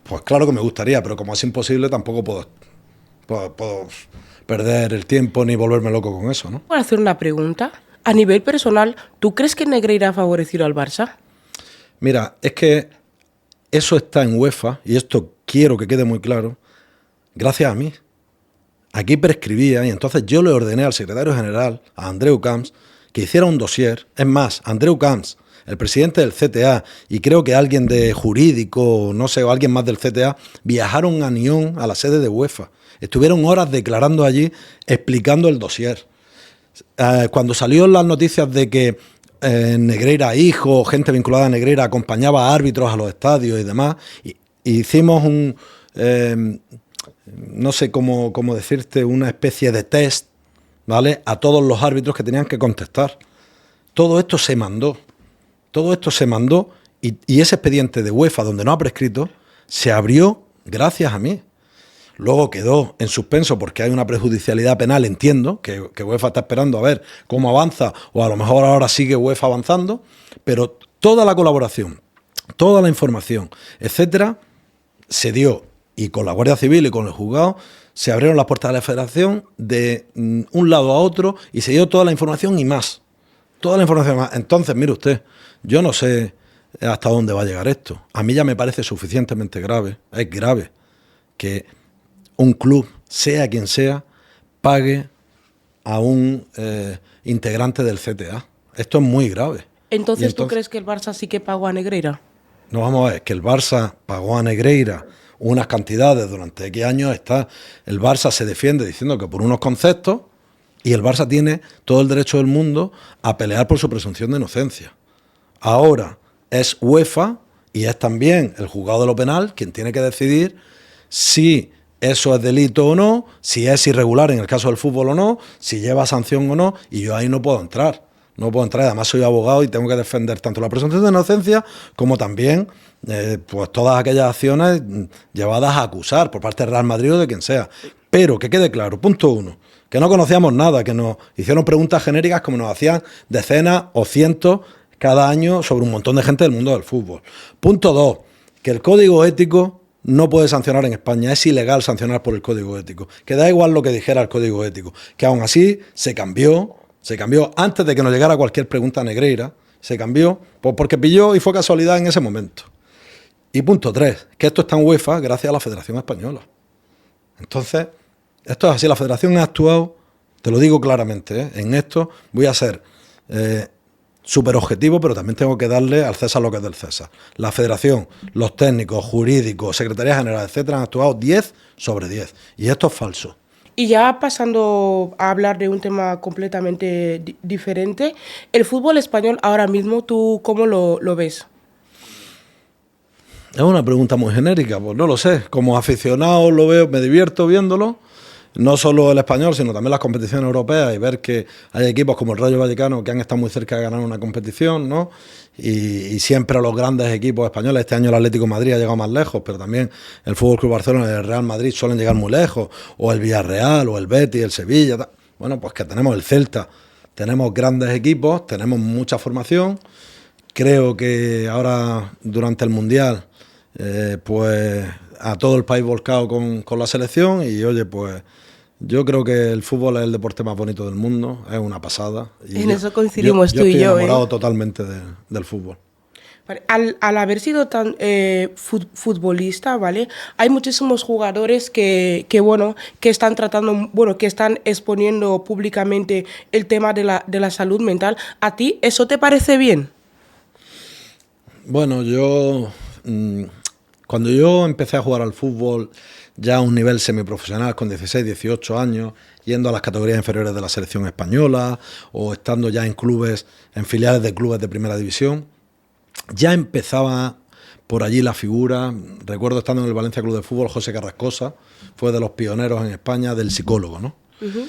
[SPEAKER 1] Pues claro que me gustaría, pero como es imposible tampoco puedo perder el tiempo ni volverme loco con eso, ¿no?
[SPEAKER 2] Voy a hacer una pregunta. A nivel personal, ¿tú crees que Negreira ha favorecido al Barça?
[SPEAKER 1] Mira, es que eso está en UEFA, y esto quiero que quede muy claro, gracias a mí. Aquí prescribía, y entonces yo le ordené al secretario general, a Andreu Camps, que hiciera un dossier. Es más, Andreu Camps, el presidente del CTA, y creo que alguien de jurídico, no sé, o alguien más del CTA, viajaron a Nyon, a la sede de UEFA. Estuvieron horas declarando allí, explicando el dossier. Cuando salieron las noticias de que Negreira, hijo, gente vinculada a Negreira, acompañaba a árbitros a los estadios y demás, hicimos no sé cómo decirte, una especie de test, ¿vale?, a todos los árbitros que tenían que contestar. Todo esto se mandó y ese expediente de UEFA, donde no ha prescrito, se abrió gracias a mí. Luego quedó en suspenso porque hay una prejudicialidad penal, entiendo, que UEFA está esperando a ver cómo avanza, o a lo mejor ahora sigue UEFA avanzando, pero toda la colaboración, toda la información, etcétera, se dio, y con la Guardia Civil y con el juzgado se abrieron las puertas de la Federación de un lado a otro y se dio toda la información y más. Toda la información más. Entonces, mire usted, yo no sé hasta dónde va a llegar esto. A mí ya me parece suficientemente grave, es grave, que un club, sea quien sea, pague a un integrante del CTA. Esto es muy grave.
[SPEAKER 2] Entonces, ¿tú crees que el Barça sí que pagó a Negreira?
[SPEAKER 1] No, vamos a ver, que el Barça pagó a Negreira unas cantidades durante X años. El Barça se defiende diciendo que por unos conceptos, y el Barça tiene todo el derecho del mundo a pelear por su presunción de inocencia. Ahora es UEFA y es también el juzgado de lo penal quien tiene que decidir si eso es delito o no, si es irregular en el caso del fútbol o no, si lleva sanción o no, y yo ahí no puedo entrar. No puedo entrar, además soy abogado y tengo que defender tanto la presunción de inocencia como también pues todas aquellas acciones llevadas a acusar por parte del Real Madrid o de quien sea. Pero que quede claro, punto uno, que no conocíamos nada, que nos hicieron preguntas genéricas como nos hacían decenas o cientos cada año sobre un montón de gente del mundo del fútbol. Punto dos, que el código ético no puede sancionar en España, es ilegal sancionar por el código ético, que da igual lo que dijera el código ético, que aún así se cambió antes de que nos llegara cualquier pregunta a Negreira, se cambió porque pilló y fue casualidad en ese momento. Y punto 3, que esto está en UEFA gracias a la Federación Española. Entonces, esto es así, la Federación ha actuado, te lo digo claramente, en esto voy a ser súper objetivo, pero también tengo que darle al César lo que es del César. La Federación, los técnicos, jurídicos, Secretaría General, etcétera, han actuado 10 sobre 10. Y esto es falso.
[SPEAKER 2] Y ya pasando a hablar de un tema completamente diferente, el fútbol español ahora mismo, ¿tú cómo lo ves?
[SPEAKER 1] Es una pregunta muy genérica, pues no lo sé. Como aficionado lo veo, me divierto viéndolo. No solo el español, sino también las competiciones europeas, y ver que hay equipos como el Rayo Vallecano que han estado muy cerca de ganar una competición, ¿no? Y siempre a los grandes equipos españoles. Este año el Atlético de Madrid ha llegado más lejos, pero también el Fútbol Club Barcelona y el Real Madrid suelen llegar muy lejos, o el Villarreal, o el Betis, el Sevilla. Bueno, pues que tenemos el Celta, tenemos grandes equipos, tenemos mucha formación. Creo que ahora, durante el Mundial, pues a todo el país volcado con la selección, y oye, pues yo creo que el fútbol es el deporte más bonito del mundo, es una pasada. Y
[SPEAKER 2] en eso coincidimos tú y yo.
[SPEAKER 1] Yo estoy enamorado totalmente del fútbol.
[SPEAKER 2] Al haber sido tan futbolista, ¿vale? Hay muchísimos jugadores que están tratando, que están exponiendo públicamente el tema de la salud mental. ¿A ti eso te parece bien?
[SPEAKER 1] Bueno, cuando yo empecé a jugar al fútbol ya a un nivel semiprofesional, con 16, 18 años, yendo a las categorías inferiores de la selección española o estando ya en clubes, en filiales de clubes de primera división, ya empezaba por allí la figura. Recuerdo, estando en el Valencia Club de Fútbol, José Carrascosa fue de los pioneros en España del psicólogo, ¿no? Uh-huh.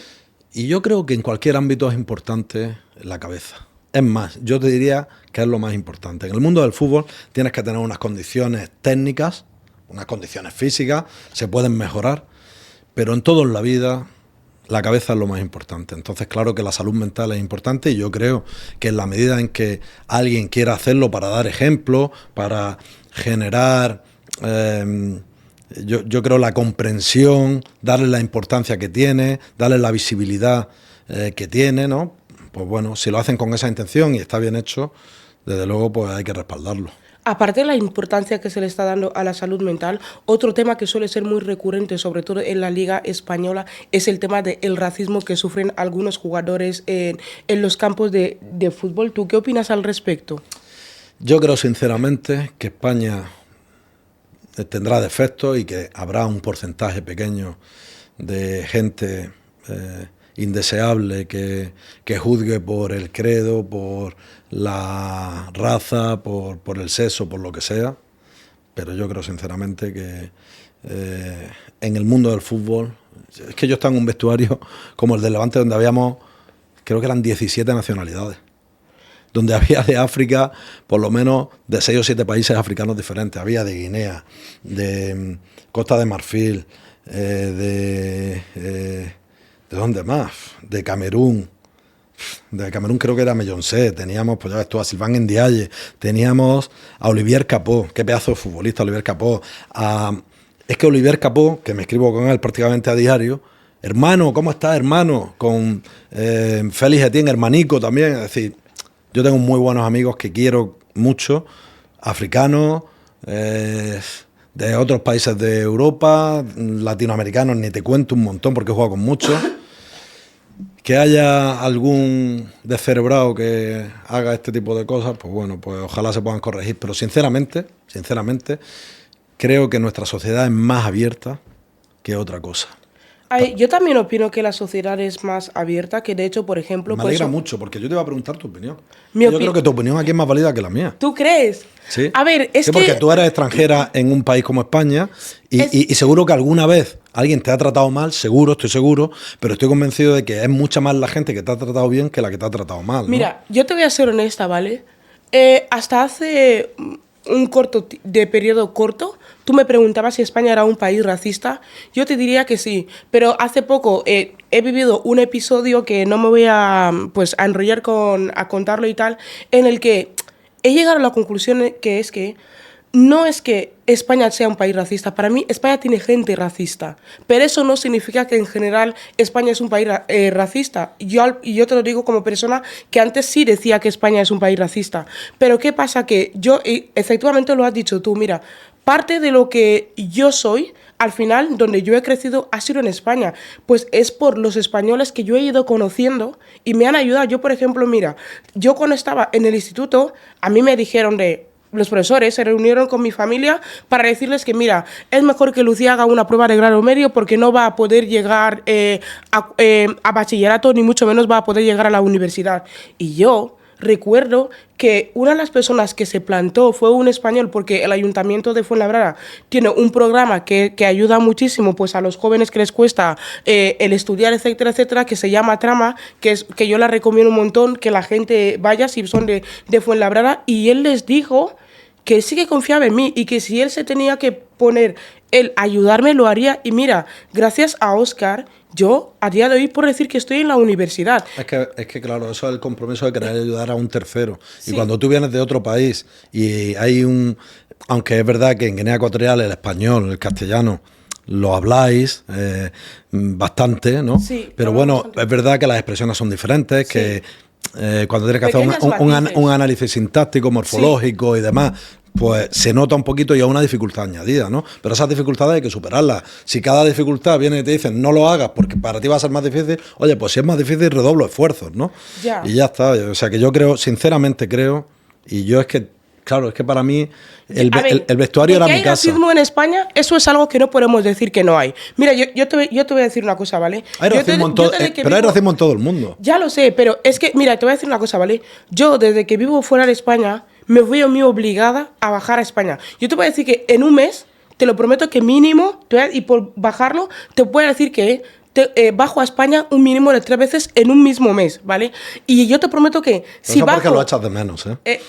[SPEAKER 1] Y yo creo que en cualquier ámbito es importante la cabeza. Es más, yo te diría que es lo más importante. En el mundo del fútbol tienes que tener unas condiciones técnicas, unas condiciones físicas, se pueden mejorar, pero en todo en la vida la cabeza es lo más importante. Entonces, claro que la salud mental es importante, y yo creo que en la medida en que alguien quiera hacerlo para dar ejemplo, para generar, yo creo, la comprensión, darle la importancia que tiene, darle la visibilidad que tiene, ¿no? Pues bueno, si lo hacen con esa intención y está bien hecho, desde luego pues hay que respaldarlo.
[SPEAKER 2] Aparte de la importancia que se le está dando a la salud mental, otro tema que suele ser muy recurrente, sobre todo en la Liga Española, es el tema del racismo que sufren algunos jugadores en los campos de fútbol. ¿Tú qué opinas al respecto?
[SPEAKER 1] Yo creo sinceramente que España tendrá defectos y que habrá un porcentaje pequeño de gente indeseable que juzgue por el credo, por la raza, por el sexo, por lo que sea. pero yo creo sinceramente que en el mundo del fútbol, es que yo estaba en un vestuario como el del Levante, donde habíamos, creo que eran 17 nacionalidades, donde había de África por lo menos de 6 o 7 países africanos diferentes. Había de Guinea, de Costa de Marfil, ¿de dónde más? De Camerún. De Camerún creo que era Melloncé, teníamos, pues ya ves tú, a Sylvain Ndiaye, teníamos a Olivier Capó, qué pedazo de futbolista Olivier Capó. Es que Olivier Capó, que me escribo con él prácticamente a diario, hermano, ¿cómo estás, hermano? Con Félix Etienne, hermanico también, es decir, yo tengo muy buenos amigos que quiero mucho, africanos, de otros países de Europa, latinoamericanos, ni te cuento un montón porque he jugado con muchos. Que haya algún descerebrado que haga este tipo de cosas, pues bueno, pues ojalá se puedan corregir. Pero sinceramente, creo que nuestra sociedad es más abierta que otra cosa.
[SPEAKER 2] Yo también opino que la sociedad es más abierta, que de hecho, por ejemplo...
[SPEAKER 1] Me alegra mucho, porque yo te iba a preguntar tu opinión. Yo creo que tu opinión aquí es más válida que la mía.
[SPEAKER 2] ¿Tú crees?
[SPEAKER 1] Sí.
[SPEAKER 2] A ver, es
[SPEAKER 1] sí, porque tú eres extranjera en un país como España y seguro que alguna vez alguien te ha tratado mal, seguro, estoy seguro, pero estoy convencido de que es mucha más la gente que te ha tratado bien que la que te ha tratado mal, ¿no?
[SPEAKER 2] Mira, yo te voy a ser honesta, ¿vale? Hasta hace un periodo corto, tú me preguntabas si España era un país racista. Yo te diría que sí, pero hace poco he vivido un episodio que no me voy a enrollar a contarlo y tal, en el que he llegado a la conclusión que es que no es que España sea un país racista. Para mí, España tiene gente racista. Pero eso no significa que en general España es un país racista. Y yo te lo digo como persona que antes sí decía que España es un país racista. Pero ¿qué pasa? Que yo, efectivamente lo has dicho tú, mira, parte de lo que yo soy, al final, donde yo he crecido, ha sido en España. Pues es por los españoles que yo he ido conociendo y me han ayudado. Yo, por ejemplo, mira, yo cuando estaba en el instituto, a mí me dijeron los profesores se reunieron con mi familia para decirles que, mira, es mejor que Lucía haga una prueba de grado medio porque no va a poder llegar a bachillerato, ni mucho menos va a poder llegar a la universidad. Y yo recuerdo que una de las personas que se plantó fue un español, porque el Ayuntamiento de Fuenlabrada tiene un programa que ayuda muchísimo pues, a los jóvenes que les cuesta el estudiar, etcétera, etcétera, que se llama Trama, que yo la recomiendo un montón, que la gente vaya si son de Fuenlabrada, y él les dijo que sí que confiaba en mí y que si él se tenía que poner el ayudarme, lo haría. Y mira, gracias a Óscar, yo a día de hoy puedo decir que estoy en la universidad.
[SPEAKER 1] Es que claro, eso es el compromiso de querer ayudar a un tercero. Sí. Y cuando tú vienes de otro país y hay aunque es verdad que en Guinea Ecuatorial el español, el castellano, lo habláis bastante, ¿no?
[SPEAKER 2] Sí,
[SPEAKER 1] pero bueno, bastante. Es verdad que las expresiones son diferentes, sí. Que cuando tienes que hacer un análisis sintáctico, morfológico, sí. Y demás, pues se nota un poquito y hay una dificultad añadida, ¿no? Pero esas dificultades hay que superarlas. Si cada dificultad viene y te dicen no lo hagas porque para ti va a ser más difícil, oye, pues si es más difícil redoblo esfuerzos, ¿no?
[SPEAKER 2] Ya.
[SPEAKER 1] Y ya está. O sea que yo creo, sinceramente creo, y yo es que, claro, es que para mí el vestuario era mi casa.
[SPEAKER 2] ¿Hay racismo en España? Eso es algo que no podemos decir que no hay. Mira, yo te voy a decir una cosa, ¿vale?
[SPEAKER 1] Hay racismo hay racismo en todo el mundo.
[SPEAKER 2] Ya lo sé, pero es que, mira, te voy a decir una cosa, ¿vale? Yo, desde que vivo fuera de España, me fui a mí obligada a bajar a España. Yo te voy a decir que en un mes, te lo prometo que mínimo, y por bajarlo, te voy a decir que bajo a España un mínimo de 3 veces en un mismo mes, ¿vale? Y yo te prometo que si bajo...
[SPEAKER 1] porque lo echas de menos, ¿eh?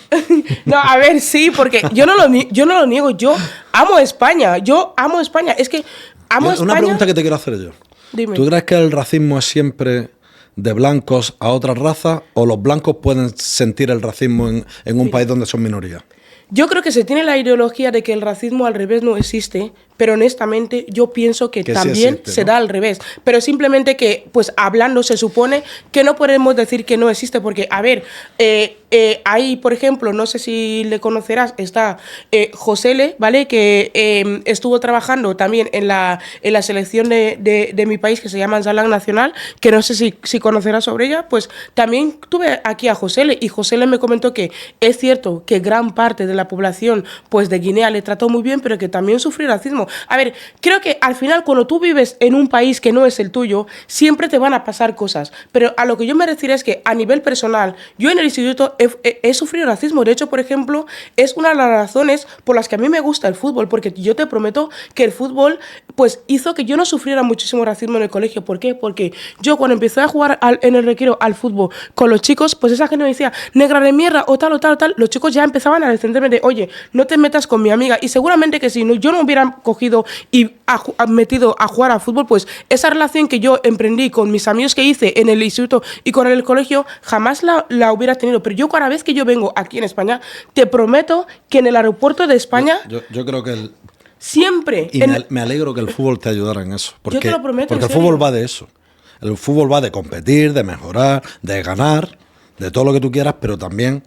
[SPEAKER 2] No, a ver, sí, porque yo no lo niego, yo amo España, es que amo España...
[SPEAKER 1] Una pregunta que te quiero hacer yo.
[SPEAKER 2] Dime.
[SPEAKER 1] ¿Tú crees que el racismo es siempre de blancos a otras razas o los blancos pueden sentir el racismo en un país donde son minoría?
[SPEAKER 2] Yo creo que se tiene la ideología de que el racismo al revés no existe, pero honestamente yo pienso que también sí existe, se da al revés. Pero simplemente que, pues hablando, se supone que no podemos decir que no existe, porque, a ver, hay, por ejemplo, no sé si le conocerás, está Josele, ¿vale? Que estuvo trabajando también en la selección de mi país, que se llama Anzalang Nacional, que no sé si conocerás sobre ella. Pues también tuve aquí a Josele, y Josele me comentó que es cierto que gran parte de la población pues de Guinea le trató muy bien, pero que también sufrió racismo. A ver, creo que al final cuando tú vives en un país que no es el tuyo, siempre te van a pasar cosas. Pero a lo que yo me refiero es que a nivel personal, yo en el instituto he sufrido racismo. De hecho, por ejemplo, es una de las razones por las que a mí me gusta el fútbol, porque yo te prometo que el fútbol pues hizo que yo no sufriera muchísimo racismo en el colegio. ¿Por qué? Porque yo cuando empecé a jugar en el recreo al fútbol con los chicos, pues esa gente me decía, negra de mierda o tal o tal o tal, los chicos ya empezaban a defenderme de, oye, no te metas con mi amiga. Y seguramente que si no, yo no hubiera cogido y metido a jugar a fútbol, pues esa relación que yo emprendí con mis amigos que hice en el instituto y con el colegio, jamás la hubiera tenido. Pero yo cada vez que yo vengo aquí en España, te prometo que en el aeropuerto de España...
[SPEAKER 1] Yo creo que
[SPEAKER 2] siempre...
[SPEAKER 1] Y me alegro que el fútbol te ayudara en eso. Porque,
[SPEAKER 2] yo te lo prometo,
[SPEAKER 1] porque el fútbol va de eso. El fútbol va de competir, de mejorar, de ganar, de todo lo que tú quieras, pero también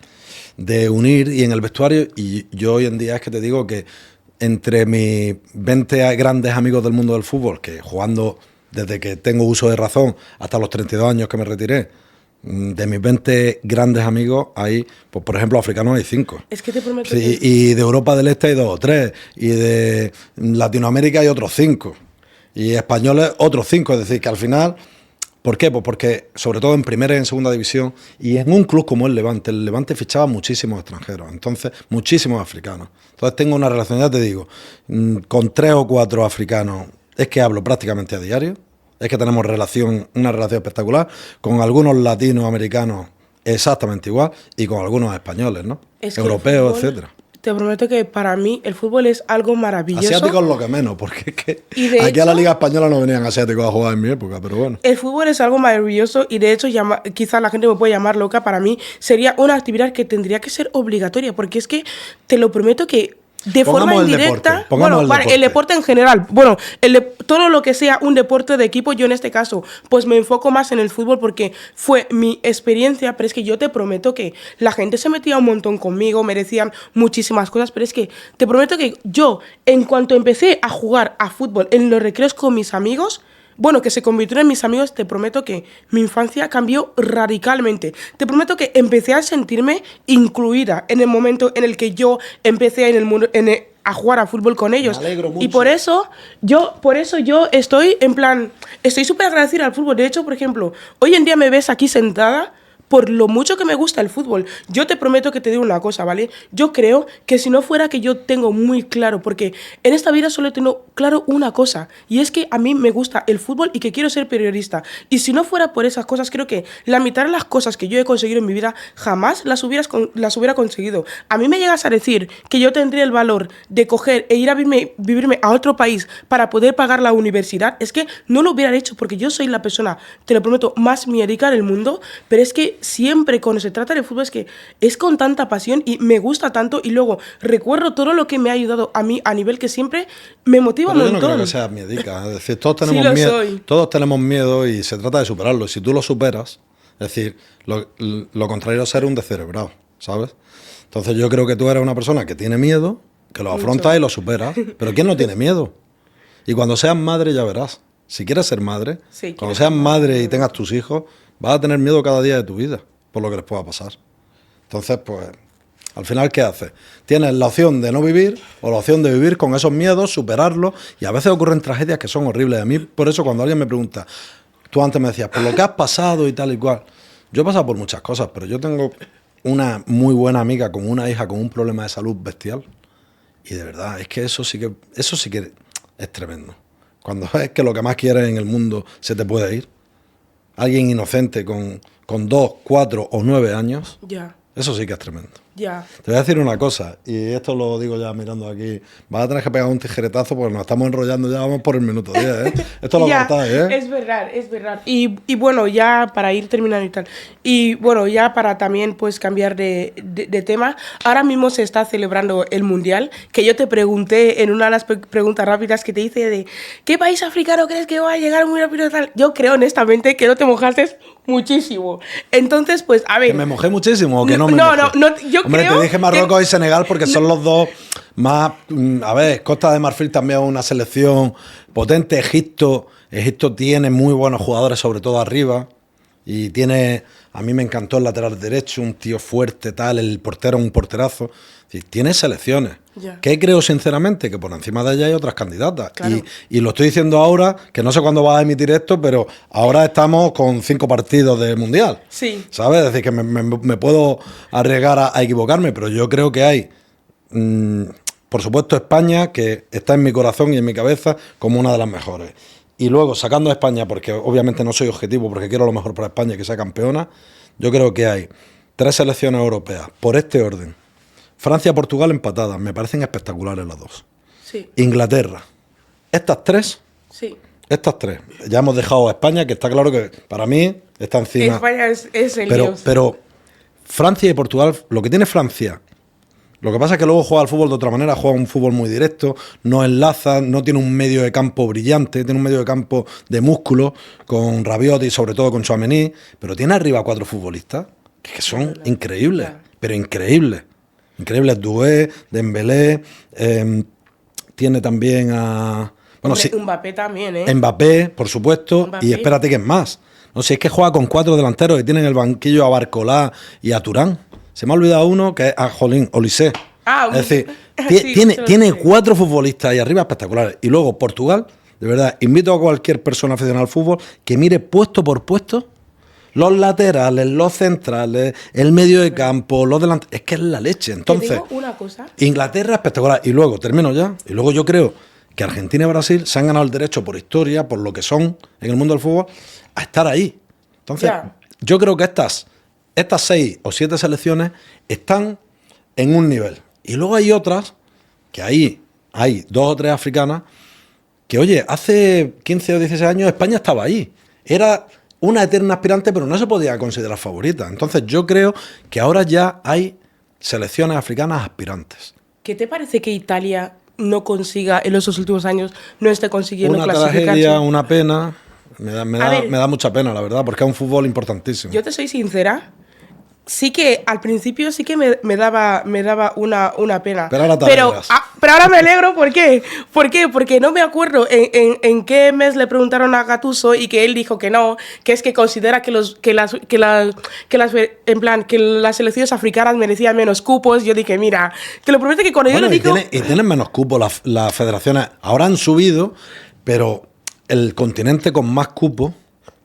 [SPEAKER 1] de unir. Y en el vestuario, y yo hoy en día es que te digo que entre mis 20 grandes amigos del mundo del fútbol, que jugando desde que tengo uso de razón hasta los 32 años que me retiré, de mis 20 grandes amigos, hay, pues por ejemplo, africanos hay 5.
[SPEAKER 2] Es que te prometo
[SPEAKER 1] sí, y de Europa del Este hay 2 o 3. Y de Latinoamérica hay otros 5. Y españoles otros 5. Es decir, que al final... ¿Por qué? Pues porque, sobre todo en primera y en segunda división, y en un club como el Levante fichaba muchísimos extranjeros, entonces muchísimos africanos. Entonces tengo una relación, ya te digo, con 3 o 4 africanos, es que hablo prácticamente a diario, es que tenemos una relación espectacular, con algunos latinoamericanos exactamente igual, y con algunos españoles, ¿no? Europeos, etcétera.
[SPEAKER 2] Te prometo que para mí el fútbol es algo maravilloso.
[SPEAKER 1] Asiáticos lo que menos, porque es que aquí a la Liga Española no venían asiáticos a jugar en mi época, pero bueno.
[SPEAKER 2] El fútbol es algo maravilloso y de hecho quizás la gente me puede llamar loca, para mí sería una actividad que tendría que ser obligatoria, porque es que te lo prometo que de forma indirecta, el deporte en general, todo lo que sea un deporte de equipo, yo en este caso, pues me enfoco más en el fútbol porque fue mi experiencia, pero es que yo te prometo que la gente se metía un montón conmigo, me decían muchísimas cosas, pero es que te prometo que yo, en cuanto empecé a jugar a fútbol en los recreos con mis amigos, que se convirtieron en mis amigos, te prometo que mi infancia cambió radicalmente. Te prometo que empecé a sentirme incluida en el momento en el que yo empecé a jugar a fútbol con ellos.
[SPEAKER 1] Me alegro mucho.
[SPEAKER 2] Y por eso yo estoy en plan, estoy súper agradecida al fútbol. De hecho, por ejemplo, hoy en día me ves aquí sentada por lo mucho que me gusta el fútbol. Yo te prometo que te digo una cosa, ¿vale? Yo creo que si no fuera que yo tengo muy claro, porque en esta vida solo tengo claro una cosa, y es que a mí me gusta el fútbol y que quiero ser periodista. Y si no fuera por esas cosas, creo que la mitad de las cosas que yo he conseguido en mi vida jamás las hubiera conseguido. A mí me llegas a decir que yo tendría el valor de coger e ir a vivirme a otro país para poder pagar la universidad, es que no lo hubiera hecho, porque yo soy la persona, te lo prometo, más mierica del mundo, pero es que siempre cuando se trata de fútbol es que es con tanta pasión y me gusta tanto, y luego recuerdo todo lo que me ha ayudado a mí a nivel que siempre me motiva un montón.
[SPEAKER 1] Yo no creo que seas miedica, es decir, todos tenemos miedo y se trata de superarlo. Si tú lo superas, es decir, lo contrario a ser un descerebrado, ¿sabes? Entonces yo creo que tú eres una persona que tiene miedo, que lo afrontas y lo superas, pero ¿quién no tiene miedo? Y cuando seas madre ya verás. Si quieres ser madre, cuando seas madre y tengas tus hijos, vas a tener miedo cada día de tu vida por lo que les pueda pasar. Entonces, pues, al final, ¿qué haces? Tienes la opción de no vivir o la opción de vivir con esos miedos, superarlos, y a veces ocurren tragedias que son horribles. A mí, por eso, cuando alguien me pregunta, tú antes me decías, por lo que has pasado y tal y cual, yo he pasado por muchas cosas, pero yo tengo una muy buena amiga con una hija con un problema de salud bestial, y de verdad, es que eso sí que es tremendo. Cuando es que lo que más quieres en el mundo se te puede ir. Alguien inocente con 2, 4 o 9 años, eso sí que es tremendo.
[SPEAKER 2] Ya.
[SPEAKER 1] Te voy a decir una cosa, y esto lo digo ya mirando aquí. Vas a tener que pegar un tijeretazo porque nos estamos enrollando, ya vamos por el minuto 10, ¿eh? Esto lo cortáis, ¿eh?
[SPEAKER 2] Es verdad. Y bueno, ya para ir terminando y tal. Y bueno, ya para también pues cambiar de tema, ahora mismo se está celebrando el Mundial, que yo te pregunté en una de las preguntas rápidas que te hice de ¿qué país africano crees que va a llegar muy rápido y tal? Yo creo honestamente que no te mojaste muchísimo. Entonces, pues, a ver...
[SPEAKER 1] ¿Que me mojé muchísimo o que no me mojé?
[SPEAKER 2] No, yo
[SPEAKER 1] Hombre,
[SPEAKER 2] creo...
[SPEAKER 1] te dije Marruecos y Senegal porque son los dos más... A ver, Costa de Marfil también es una selección potente. Egipto tiene muy buenos jugadores, sobre todo arriba. Y tiene... A mí me encantó el lateral derecho, un tío fuerte, tal. El portero, un porterazo. Tiene selecciones.
[SPEAKER 2] Ya.
[SPEAKER 1] ¿Qué creo sinceramente? Que por encima de ella hay otras candidatas.
[SPEAKER 2] Claro.
[SPEAKER 1] Y lo estoy diciendo ahora, que no sé cuándo vas a emitir esto, pero ahora estamos con 5 partidos de Mundial.
[SPEAKER 2] Sí.
[SPEAKER 1] ¿Sabes? Es decir, que me puedo arriesgar a equivocarme, pero yo creo que hay, por supuesto, España, que está en mi corazón y en mi cabeza como una de las mejores. Y luego, sacando a España, porque obviamente no soy objetivo, porque quiero lo mejor para España, que sea campeona, yo creo que hay 3 selecciones europeas, por este orden. Francia, Portugal empatadas, me parecen espectaculares las 2.
[SPEAKER 2] Sí.
[SPEAKER 1] Inglaterra. Estas 3,
[SPEAKER 2] Sí.
[SPEAKER 1] ya hemos dejado a España, que está claro que para mí está encima.
[SPEAKER 2] España es el
[SPEAKER 1] Pero,
[SPEAKER 2] dios.
[SPEAKER 1] pero Francia y Portugal, lo que tiene Francia, lo que pasa es que luego juega al fútbol de otra manera, juega un fútbol muy directo, no enlaza, no tiene un medio de campo brillante, tiene un medio de campo de músculo, con Rabiot y sobre todo con Tchouaméni, pero tiene arriba 4 futbolistas que son increíbles, pero increíbles. Increíbles, Doué, Dembélé, tiene también a... Bueno, sí,
[SPEAKER 2] Mbappé también, ¿eh?
[SPEAKER 1] Mbappé, por supuesto,
[SPEAKER 2] Mbappé.
[SPEAKER 1] y espérate que es más. No sé, es que juega con 4 delanteros y tiene en el banquillo a Barcolá y a Turán. Se me ha olvidado uno que es a Jolín, Olise.
[SPEAKER 2] Ah,
[SPEAKER 1] es decir,
[SPEAKER 2] sí,
[SPEAKER 1] tiene 4 futbolistas ahí arriba espectaculares. Y luego Portugal, de verdad, invito a cualquier persona aficionada al fútbol que mire puesto por puesto los laterales, los centrales, el medio de campo, los delanteros. Es que es la leche. Entonces,
[SPEAKER 2] te digo una cosa.
[SPEAKER 1] Inglaterra espectacular. Y luego, termino ya, y luego yo creo que Argentina y Brasil se han ganado el derecho por historia, por lo que son en el mundo del fútbol, a estar ahí. Entonces, yo creo que estas 6 o 7 selecciones están en un nivel. Y luego hay otras, que ahí hay 2 o 3 africanas, que oye, hace 15 o 16 años España estaba ahí. Era una eterna aspirante, pero no se podía considerar favorita. Entonces yo creo que ahora ya hay selecciones africanas aspirantes.
[SPEAKER 2] ¿Qué te parece que Italia no consiga, en los últimos años, no esté consiguiendo
[SPEAKER 1] Una
[SPEAKER 2] clasificarse?
[SPEAKER 1] tragedia, una pena. Me da mucha pena, la verdad, porque es un fútbol importantísimo.
[SPEAKER 2] Yo te soy sincera. Sí que al principio sí que me daba una pena.
[SPEAKER 1] Pero ahora te
[SPEAKER 2] pero
[SPEAKER 1] alegras.
[SPEAKER 2] ahora me alegro, ¿por qué? ¿Por qué? Porque no me acuerdo en qué mes le preguntaron a Gattuso y que él dijo que no, que es que considera que las selecciones africanas merecían menos cupos. Yo dije, mira, te lo prometo que cuando yo lo digo...
[SPEAKER 1] tienen menos cupos las federaciones. Ahora han subido, pero el continente con más cupos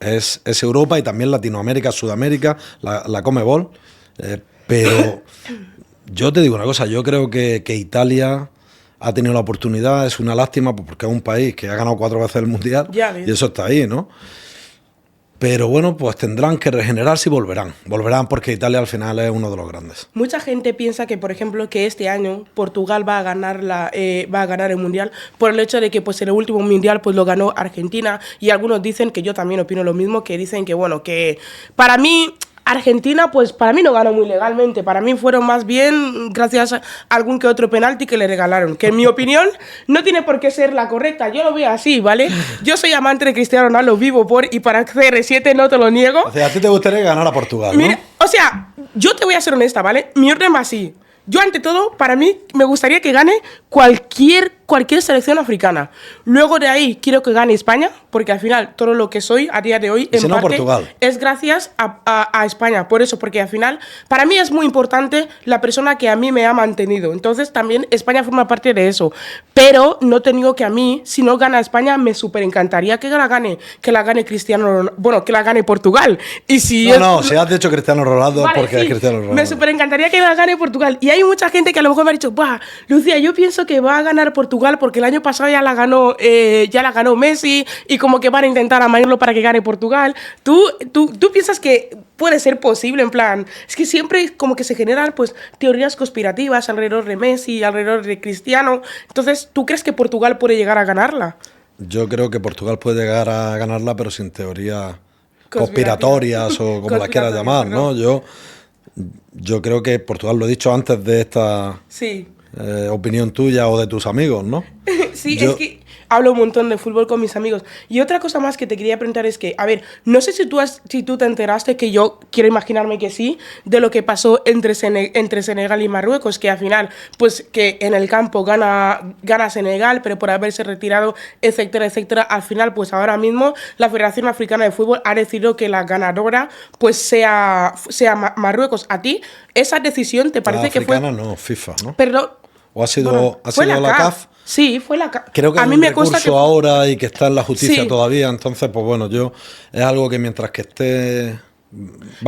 [SPEAKER 1] es Europa y también Latinoamérica, Sudamérica, la Conmebol. Pero yo te digo una cosa, yo creo que Italia ha tenido la oportunidad, es una lástima porque es un país que ha ganado 4 veces el Mundial y eso está ahí, ¿no? Pero bueno, pues tendrán que regenerarse y volverán. Volverán porque Italia al final es uno de los grandes.
[SPEAKER 2] Mucha gente piensa que, por ejemplo, que este año Portugal va a ganar el Mundial por el hecho de que pues en el último Mundial pues lo ganó Argentina, y algunos dicen, que yo también opino lo mismo, que dicen que bueno, que para mí Argentina, pues para mí no ganó muy legalmente, para mí fueron más bien gracias a algún que otro penalti que le regalaron, que en mi opinión no tiene por qué ser la correcta, yo lo veo así, ¿vale? Yo soy amante de Cristiano Ronaldo, vivo por, y para CR7 no te lo niego.
[SPEAKER 1] O sea, a ti te gustaría ganar a Portugal, ¿no?
[SPEAKER 2] Mira, o sea, yo te voy a ser honesta, ¿vale? Mi orden va así. Yo, ante todo, para mí, me gustaría que gane cualquier selección africana. Luego de ahí, quiero que gane España, porque al final, todo lo que soy a día de hoy, en parte,
[SPEAKER 1] Portugal,
[SPEAKER 2] es gracias a España. Por eso, porque al final, para mí es muy importante la persona que a mí me ha mantenido. Entonces, también España forma parte de eso. Pero no te digo que a mí, si no gana España, me súper encantaría que la gane Cristiano Ronaldo. Bueno, que la gane Portugal. Y si
[SPEAKER 1] si has dicho Cristiano Ronaldo,
[SPEAKER 2] vale,
[SPEAKER 1] porque
[SPEAKER 2] sí,
[SPEAKER 1] es Cristiano Ronaldo.
[SPEAKER 2] Me súper encantaría que la gane Portugal. Y hay mucha gente que a lo mejor me ha dicho, ¡buah, Lucía, yo pienso que va a ganar Portugal porque el año pasado ya la ganó Messi y como que van a intentar amañarlo para que gane Portugal? ¿Tú piensas que puede ser posible? En plan, es que siempre como que se generan pues teorías conspirativas alrededor de Messi, alrededor de Cristiano. Entonces, ¿tú crees que Portugal puede llegar a ganarla?
[SPEAKER 1] Yo creo que Portugal puede llegar a ganarla, pero sin teorías conspiratorias o como las quieras llamar, ¿no? Yo creo que Portugal, lo he dicho antes de esta opinión tuya o de tus amigos, ¿no?
[SPEAKER 2] Sí,
[SPEAKER 1] es
[SPEAKER 2] que hablo un montón de fútbol con mis amigos. Y otra cosa más que te quería preguntar es que, a ver, no sé si tú te enteraste, que yo quiero imaginarme que sí, de lo que pasó entre Senegal y Marruecos, que al final, pues que en el campo gana Senegal, pero por haberse retirado, etcétera, etcétera, al final, pues ahora mismo la Federación Africana de Fútbol ha decidido que la ganadora pues sea Marruecos. ¿A ti esa decisión te parece que fue...?
[SPEAKER 1] Africana no, FIFA, ¿no?
[SPEAKER 2] Perdón.
[SPEAKER 1] ¿O ha sido,
[SPEAKER 2] Bueno,
[SPEAKER 1] ha sido la CAF?
[SPEAKER 2] Sí, fue la CAF.
[SPEAKER 1] Creo que
[SPEAKER 2] a
[SPEAKER 1] hay
[SPEAKER 2] mí
[SPEAKER 1] un
[SPEAKER 2] me
[SPEAKER 1] recurso
[SPEAKER 2] consta que...
[SPEAKER 1] ahora y que está en la justicia
[SPEAKER 2] Sí.
[SPEAKER 1] todavía, entonces, pues bueno, es algo que mientras que esté...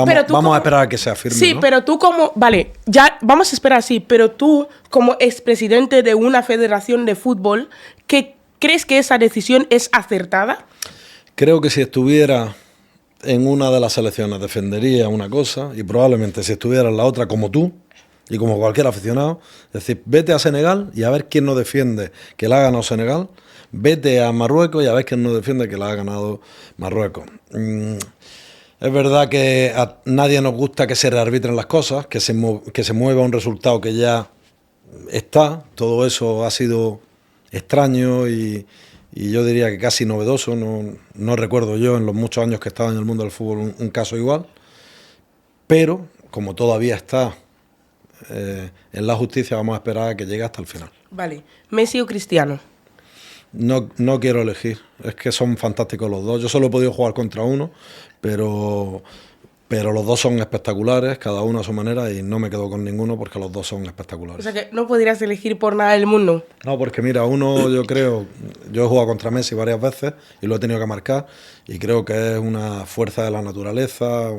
[SPEAKER 2] Pero tú
[SPEAKER 1] Vamos a esperar a que sea firme,
[SPEAKER 2] Sí,
[SPEAKER 1] ¿no?
[SPEAKER 2] pero tú como... Vale, ya vamos a esperar, sí, pero tú como expresidente de una federación de fútbol, ¿crees que esa decisión es acertada?
[SPEAKER 1] Creo que si estuviera en una de las selecciones defendería una cosa y probablemente si estuviera en la otra como tú y como cualquier aficionado, es decir, vete a Senegal y a ver quién no defiende que la ha ganado Senegal, vete a Marruecos y a ver quién no defiende que la ha ganado Marruecos. Es verdad que a nadie nos gusta que se rearbitren las cosas, que se mueva un resultado que ya está, todo eso ha sido extraño y yo diría que casi novedoso, no recuerdo yo en los muchos años que he estado en el mundo del fútbol un caso igual, pero como todavía está en la justicia, vamos a esperar a que llegue hasta el final.
[SPEAKER 2] Vale, ¿Messi o Cristiano?
[SPEAKER 1] No quiero elegir, es que son fantásticos los dos, yo solo he podido jugar contra uno, pero los dos son espectaculares, cada uno a su manera, y no me quedo con ninguno porque los dos son espectaculares.
[SPEAKER 2] O sea que no podrías elegir por nada del mundo.
[SPEAKER 1] No, porque mira, yo he jugado contra Messi varias veces y lo he tenido que marcar, y creo que es una fuerza de la naturaleza,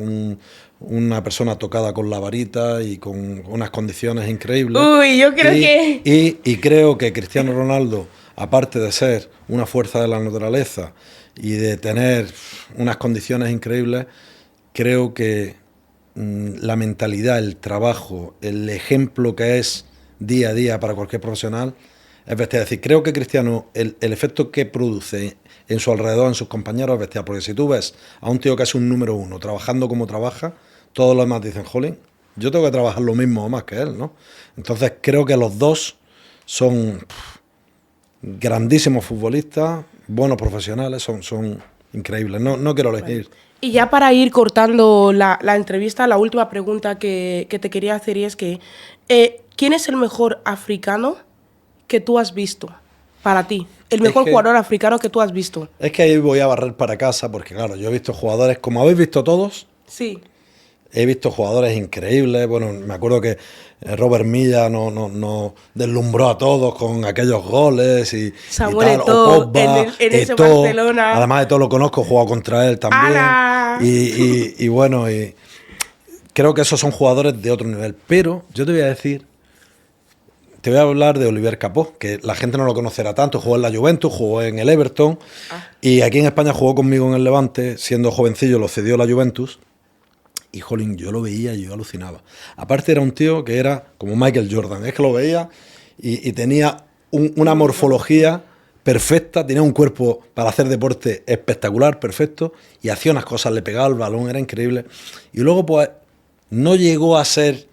[SPEAKER 1] una persona tocada con la varita y con unas condiciones increíbles.
[SPEAKER 2] Uy, yo creo
[SPEAKER 1] y creo que Cristiano Ronaldo, aparte de ser una fuerza de la naturaleza y de tener unas condiciones increíbles, creo que la mentalidad, el trabajo, el ejemplo que es día a día para cualquier profesional es bestial. Es decir, creo que Cristiano, el efecto que produce en su alrededor, en sus compañeros, es bestial. Porque si tú ves a un tío que es un número uno, trabajando como trabaja, todos los demás dicen, jolín, yo tengo que trabajar lo mismo o más que él, ¿no? Entonces creo que los dos son grandísimos futbolistas, buenos profesionales, son increíbles. No quiero elegir.
[SPEAKER 2] Y ya para ir cortando la entrevista, la última pregunta que te quería hacer es que ¿quién es el mejor africano que tú has visto para ti? El mejor jugador africano que tú has visto.
[SPEAKER 1] Es que ahí voy a barrer para casa porque, claro, yo he visto jugadores, como habéis visto todos.
[SPEAKER 2] Sí.
[SPEAKER 1] He visto jugadores increíbles. Bueno, me acuerdo que Robert Milla nos deslumbró a todos con aquellos goles y
[SPEAKER 2] Samuel
[SPEAKER 1] tal.
[SPEAKER 2] Eto'o,
[SPEAKER 1] O Pogba,
[SPEAKER 2] en ese Barcelona.
[SPEAKER 1] Además, Eto'o lo conozco, he jugado contra él también.
[SPEAKER 2] ¡Hala!
[SPEAKER 1] Y bueno, creo que esos son jugadores de otro nivel. Pero yo te voy a hablar de Olivier Capó, que la gente no lo conocerá tanto. Jugó en la Juventus, jugó en el Everton y aquí en España jugó conmigo en el Levante. Siendo jovencillo lo cedió la Juventus. Y, jolín, yo lo veía y yo alucinaba. Aparte era un tío que era como Michael Jordan. Es que lo veía y tenía una morfología perfecta, tenía un cuerpo para hacer deporte espectacular, perfecto, y hacía unas cosas, le pegaba el balón, era increíble. Y luego, pues, no llegó a ser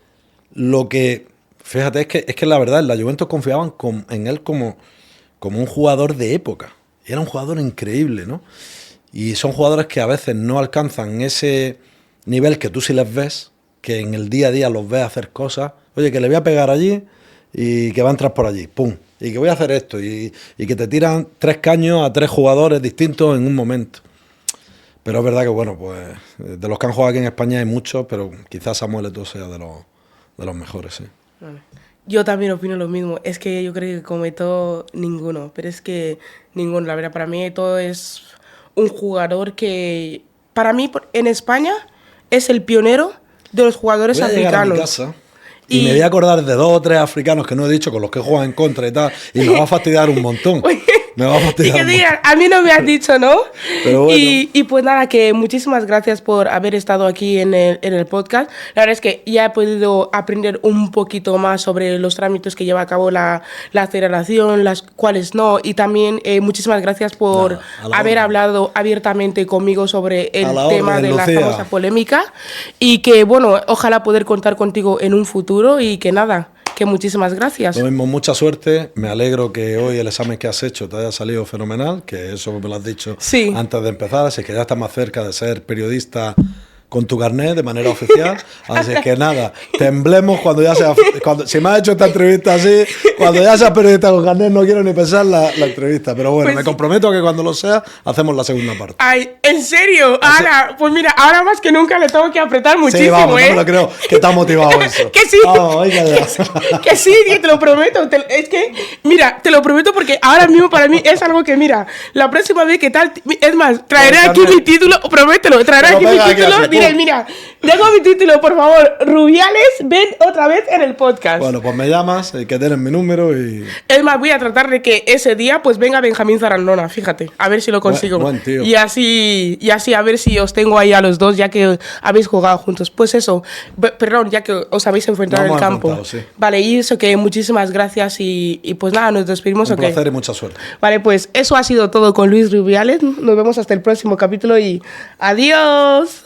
[SPEAKER 1] lo que... Fíjate, es que la verdad, en la Juventus confiaban en él como un jugador de época. Era un jugador increíble, ¿no? Y son jugadores que a veces no alcanzan ese nivel que tú sí les ves, que en el día a día los ves hacer cosas. Oye, que le voy a pegar allí y que va a entrar por allí, pum. Y que voy a hacer esto. Y que te tiran 3 caños a 3 jugadores distintos en un momento. Pero es verdad que, bueno, pues de los que han jugado aquí en España hay muchos, pero quizás Samuel Eto'o sea de los mejores, sí.
[SPEAKER 2] Yo también opino lo mismo. Es que yo creo que como Eto'o, ninguno. Pero es que ninguno. La verdad, para mí Eto'o es un jugador que, para mí, en España, es el pionero de los jugadores africanos.
[SPEAKER 1] Voy a llegar a mi casa y me voy a acordar de 2 o 3 africanos que no he dicho, con los que juegan en contra y tal, y me va a fastidiar un montón. Me va a fastidiar.
[SPEAKER 2] Y que digan, a mí no me has dicho, ¿no?
[SPEAKER 1] Pero bueno.
[SPEAKER 2] Y pues nada, que muchísimas gracias por haber estado aquí en el podcast. La verdad es que ya he podido aprender un poquito más sobre los trámites que lleva a cabo la federación, las cuales no. Y también muchísimas gracias por haber hablado abiertamente conmigo sobre el tema de la famosa polémica. Y que, bueno, ojalá poder contar contigo en un futuro y que nada, que muchísimas gracias.
[SPEAKER 1] Lo mismo, mucha suerte. Me alegro que hoy el examen que has hecho te haya salido fenomenal, que eso me lo has dicho
[SPEAKER 2] Sí.
[SPEAKER 1] antes de empezar, así que ya estás más cerca de ser periodista con tu carnet de manera oficial. Así que nada, temblemos cuando ya sea. Si me has hecho esta entrevista así, cuando ya seas periodista con carnet, no quiero ni pensar la entrevista. Pero bueno,
[SPEAKER 2] Pues
[SPEAKER 1] me
[SPEAKER 2] sí.
[SPEAKER 1] comprometo a que cuando lo sea, hacemos la segunda parte.
[SPEAKER 2] Ay, ¿en serio? Ahora, pues mira, ahora más que nunca le tengo que apretar muchísimo,
[SPEAKER 1] Sí, vamos,
[SPEAKER 2] ¿eh?
[SPEAKER 1] no me lo creo que te ha motivado eso.
[SPEAKER 2] Que sí.
[SPEAKER 1] Vamos, venga ya.
[SPEAKER 2] Que sí, tío, te lo prometo. Es que, mira, te lo prometo porque ahora mismo para mí es algo que, mira, la próxima vez que tal, es más, traeré
[SPEAKER 1] Pues,
[SPEAKER 2] aquí
[SPEAKER 1] Carmen.
[SPEAKER 2] mi título, promételo, traeré
[SPEAKER 1] Pero
[SPEAKER 2] aquí mi
[SPEAKER 1] venga aquí
[SPEAKER 2] título,
[SPEAKER 1] así,
[SPEAKER 2] diré,
[SPEAKER 1] pum.
[SPEAKER 2] mira, tengo mi título, por favor, Rubiales, ven otra vez en el podcast.
[SPEAKER 1] Bueno, pues me llamas, que tienes mi número y.
[SPEAKER 2] Es más, voy a tratar de que ese día pues venga Benjamín Zarandona, fíjate, a ver si lo consigo.
[SPEAKER 1] Buen tío.
[SPEAKER 2] Y así a ver si os tengo ahí a los dos, ya que habéis jugado juntos. Pues eso, perdón, ya que os habéis enfrentado en
[SPEAKER 1] Nos
[SPEAKER 2] el
[SPEAKER 1] hemos
[SPEAKER 2] campo.
[SPEAKER 1] enfrentado, sí.
[SPEAKER 2] Vale, y eso que muchísimas gracias y pues nada, nos despedimos,
[SPEAKER 1] Un
[SPEAKER 2] ¿ok?
[SPEAKER 1] placer y mucha suerte.
[SPEAKER 2] Vale, pues eso ha sido todo con Luis Rubiales. Nos vemos hasta el próximo capítulo y adiós.